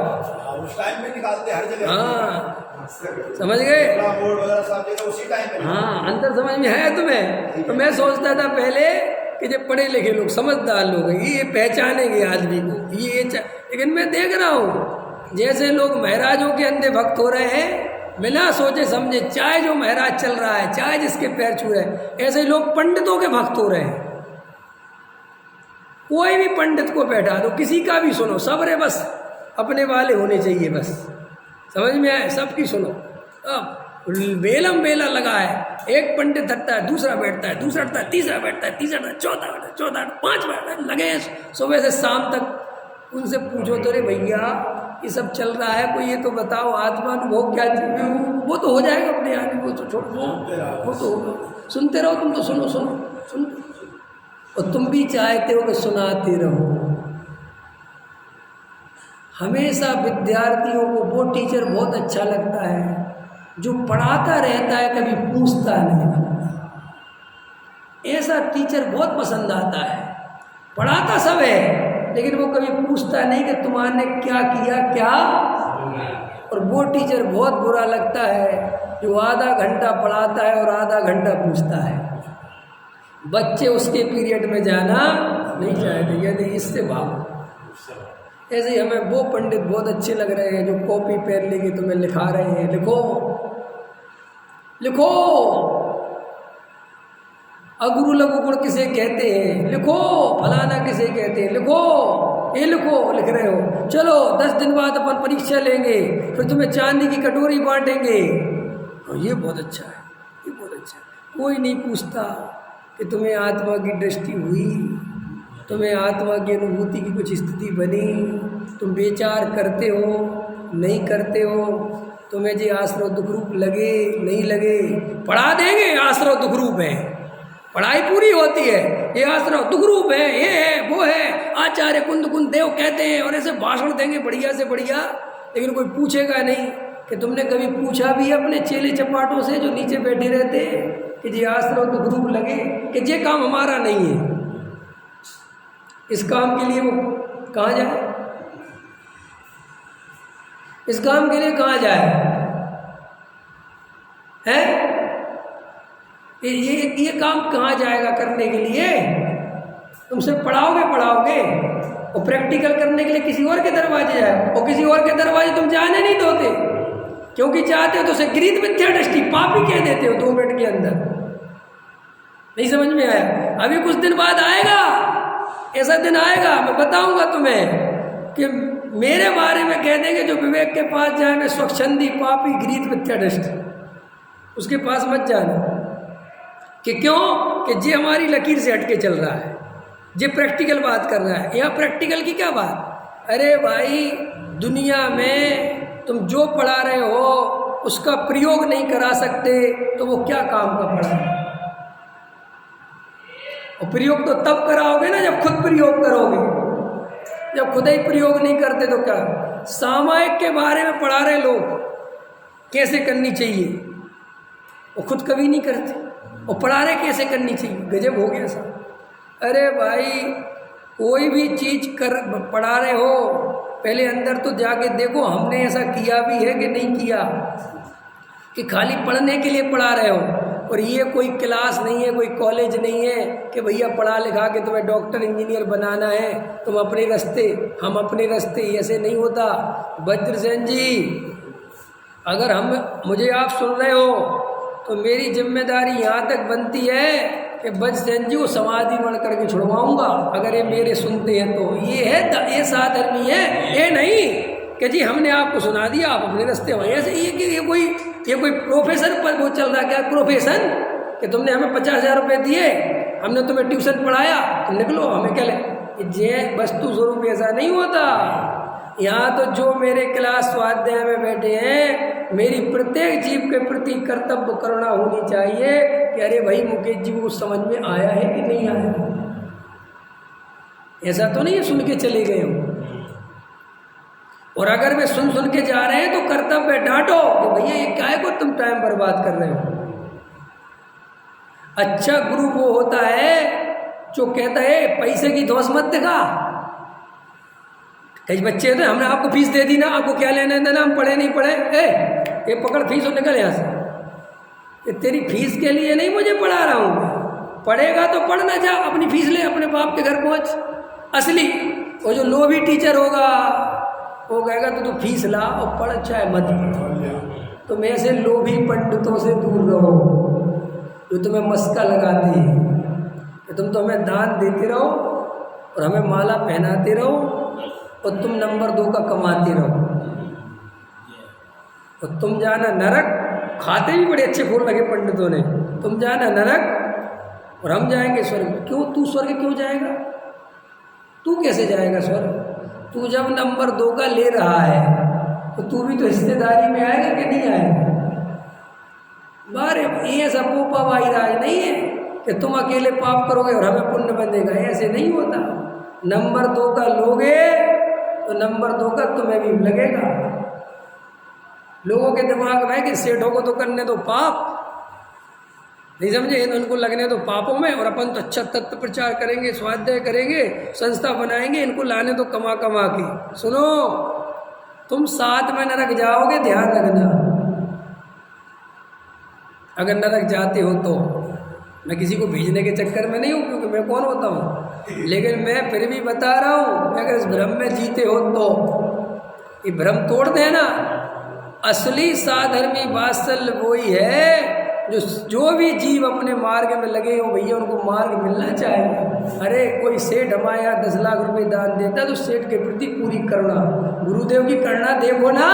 उस टाइम पे निकालते हर जगह। हाँ समझ गए, बोर्ड वगैरह सब जगह उसी टाइम पे। हाँ अंतर समझ में है तुम्हें। तो मैं सोचता था पहले कि जब पढ़े लिखे लोग, समझदार लोग हैं, ये पहचानेंगे आदमी को, लेकिन मैं देख रहा हूँ जैसे लोग महाराजों के अंधे भक्त हो रहे हैं, बिना सोचे समझे, चाहे जो महाराज चल रहा है, चाहे जिसके पैर छू रहे हैं, ऐसे लोग पंडितों के भक्त हो रहे हैं। कोई भी पंडित को बैठा दो, किसी का भी सुनो, सब रे बस अपने वाले होने चाहिए, बस समझ में आए, सबकी सुनो। अब बेलम बेला लगा है, एक पंडित हटता है, दूसरा बैठता है, दूसरा हटता है, तीसरा बैठता है, तीसरा चौथा बैठता है, चौथा पांच बैठता है, लगे सुबह से शाम तक। उनसे पूछो तो रे भैया ये सब चल रहा है, कोई ये तो बताओ आत्मानुभव क्या चीज है? वो तो हो जाएगा अपने आप, वो तो छोड़ दो, वो तो होगा, सुनते रहो, तुम तो सुनो सुनो सुनो, और तुम भी चाहते हो कि सुनाते रहो। हमेशा विद्यार्थियों को वो टीचर बहुत अच्छा लगता है जो पढ़ाता रहता है, कभी पूछता नहीं। ऐसा टीचर बहुत पसंद आता है, पढ़ाता सब है लेकिन वो कभी पूछता नहीं कि तुम्हारे क्या किया क्या। और वो टीचर बहुत बुरा लगता है जो आधा घंटा पढ़ाता है और आधा घंटा पूछता है। बच्चे उसके पीरियड में जाना नहीं चाहते, यदि इससे भागो। ऐसे ही हमें वो पंडित बहुत अच्छे लग रहे हैं जो कॉपी पेन लेके तुम्हें लिखा रहे हैं, लिखो लिखो, अगुरु लघु गुण किसे कहते हैं लिखो, फलाना किसे कहते हैं लिखो, ये लिखो, लिख रहे हो। चलो 10 दिन बाद अपन परीक्षा लेंगे, फिर तुम्हें चांदी की कटोरी बांटेंगे। और ये बहुत अच्छा है, ये बहुत अच्छा है। कोई नहीं पूछता कि तुम्हें आत्मा की दृष्टि हुई, तुम्हें आत्मा की अनुभूति की कुछ स्थिति बनी, तुम विचार करते हो नहीं करते हो, तुम्हें जो आश्रव दुख रूप लगे नहीं लगे, पढ़ा देंगे आश्रव दुख रूप है, पढ़ाई पूरी होती है, ये आश्रव दुख रूप है, ये है वो है, आचार्य कुंद कुंद देव कहते हैं, और ऐसे भाषण देंगे बढ़िया से बढ़िया। लेकिन कोई पूछेगा नहीं कि तुमने कभी पूछा भी अपने चेले चपाटों से जो नीचे बैठे रहते कि जी आश्रव दुख रूप लगे, कि ये काम हमारा नहीं है, इस काम के लिए वो कहाँ जाए, इस काम के लिए कहाँ जाए है? ये काम कहाँ जाएगा करने के लिए? तुम सिर्फ पढ़ाओगे और प्रैक्टिकल करने के लिए किसी और के दरवाजे जाए, और किसी और के दरवाजे तुम जाने नहीं दोते, क्योंकि चाहते हो तो उसे गृहीत मिथ्या दृष्टि पापी कह देते हो 2 मिनट के अंदर। नहीं समझ में आया? अभी कुछ दिन बाद आएगा, ऐसा दिन आएगा, मैं बताऊंगा तुम्हें कि मेरे बारे में कह देंगे जो विवेक के पास जाए मैं स्वच्छंदी पापी गृहीत मिथ्या दृष्टि, उसके पास मत जाना। कि क्यों? कि जे हमारी लकीर से हटके चल रहा है, जे प्रैक्टिकल बात कर रहा है। यहाँ प्रैक्टिकल की क्या बात? अरे भाई दुनिया में तुम जो पढ़ा रहे हो उसका प्रयोग नहीं करा सकते तो वो क्या काम का पढ़ा है? और प्रयोग तो तब कराओगे ना जब खुद प्रयोग करोगे, जब खुद ही प्रयोग नहीं करते तो क्या? सामायिक के बारे में पढ़ा रहे लोग कैसे करनी चाहिए, वो खुद कभी नहीं करते, और पढ़ा रहे कैसे करनी चाहिए। गजब हो गया साहब। अरे भाई कोई भी चीज़ पढ़ा रहे हो पहले अंदर तो जाके देखो हमने ऐसा किया भी है कि नहीं किया, कि खाली पढ़ने के लिए पढ़ा रहे हो। और ये कोई क्लास नहीं है, कोई कॉलेज नहीं है कि भैया पढ़ा लिखा के तुम्हें डॉक्टर इंजीनियर बनाना है, तुम अपने रास्ते हम अपने रास्ते, ऐसे नहीं होता। वज्रसेन जी अगर मुझे आप सुन रहे हो तो मेरी जिम्मेदारी यहाँ तक बनती है कि वज्रसेन जी को समाधि बन करके छुड़वाऊंगा अगर ये मेरे सुनते हैं तो। ये साधर्मी है, ये नहीं कि जी हमने आपको सुना दिया आप अपने रास्ते हो। ऐसे ये कोई प्रोफेसर पर वो चल रहा है क्या? प्रोफेशन कि तुमने हमें 50,000 रुपये दिए, हमने तुम्हें ट्यूशन पढ़ाया, तुम निकलो, हमें क्या ले, जे वस्तु स्वरूप ऐसा नहीं होता। यहाँ तो जो मेरे क्लास स्वाध्याय में बैठे हैं, मेरी प्रत्येक जीव के प्रति कर्तव्य करुणा होनी चाहिए कि अरे भाई मुकेश जी को समझ में आया है कि नहीं आया। ऐसा तो नहीं है सुन के चले गए हो। और अगर वे सुन के जा रहे हैं तो कर्तव्य डांटो कि भैया ये क्या है को तुम टाइम बर्बाद कर रहे हो। अच्छा गुरु वो होता है जो कहता है पैसे की धौंस मत दिखा। कई बच्चे थे, हमने आपको फीस दे दी ना, आपको क्या लेना देना, हम पढ़े नहीं पढ़े, ये पकड़ फीस और निकल यहाँ से। ये तेरी फीस के लिए नहीं मुझे पढ़ा रहा हूँ, पढ़ेगा तो पढ़ना जा, अपनी फीस ले, अपने बाप के घर पहुँच। असली वो जो लोभी टीचर होगा वो कहेगा तो तू फीस ला और पढ़, चाहे मत पढ़। तुम ऐसे लोभी पंडितों से दूर रहो जो तुम्हें मस्का लगाते हैं कि तुम तो हमें दान देते रहो और हमें माला पहनाते रहो और तुम नंबर 2 का कमाते रहो। और तुम जाना नरक, खाते भी बड़े अच्छे फूल लगे पंडितों ने, तुम जाना नरक और हम जाएंगे स्वर्ग। क्यों तू स्वर्ग क्यों जाएगा? तू कैसे जाएगा स्वर्ग? तू जब नंबर 2 का ले रहा है तो तू भी तो हिस्सेदारी में आएगा कि नहीं आएगा? बारे ये सब पोपावाई राज नहीं है कि तुम अकेले पाप करोगे और हमें पुण्य बनेगा, ऐसे नहीं होता। नंबर 2 का लोगे तो नंबर 2 का तुम्हें भी लगेगा। लोगों के दिमाग में कि सेठों को तो करने दो पाप, नहीं समझे, उनको लगने दो पापों में, और अपन तो अच्छा तत्व प्रचार करेंगे, स्वाध्याय करेंगे, संस्था बनाएंगे, इनको लाने दो कमा के। सुनो, तुम साथ में नरक जाओगे, ध्यान रखना। अगर नरक जाते हो तो मैं किसी को भेजने के चक्कर में नहीं हूँ, क्योंकि मैं कौन होता हूँ, लेकिन मैं फिर भी बता रहा हूँ, अगर इस भ्रम में जीते हो तो ये भ्रम तोड़ देना। असली साधर्मी वात्सल्य वही है जो भी जीव अपने मार्ग में लगे हो, भैया उनको मार्ग मिलना चाहिए। अरे कोई सेठ हमारे यहाँ 10 लाख रुपए दान देता तो सेठ के प्रति पूरी करुणा, गुरुदेव की करुणा देखो ना।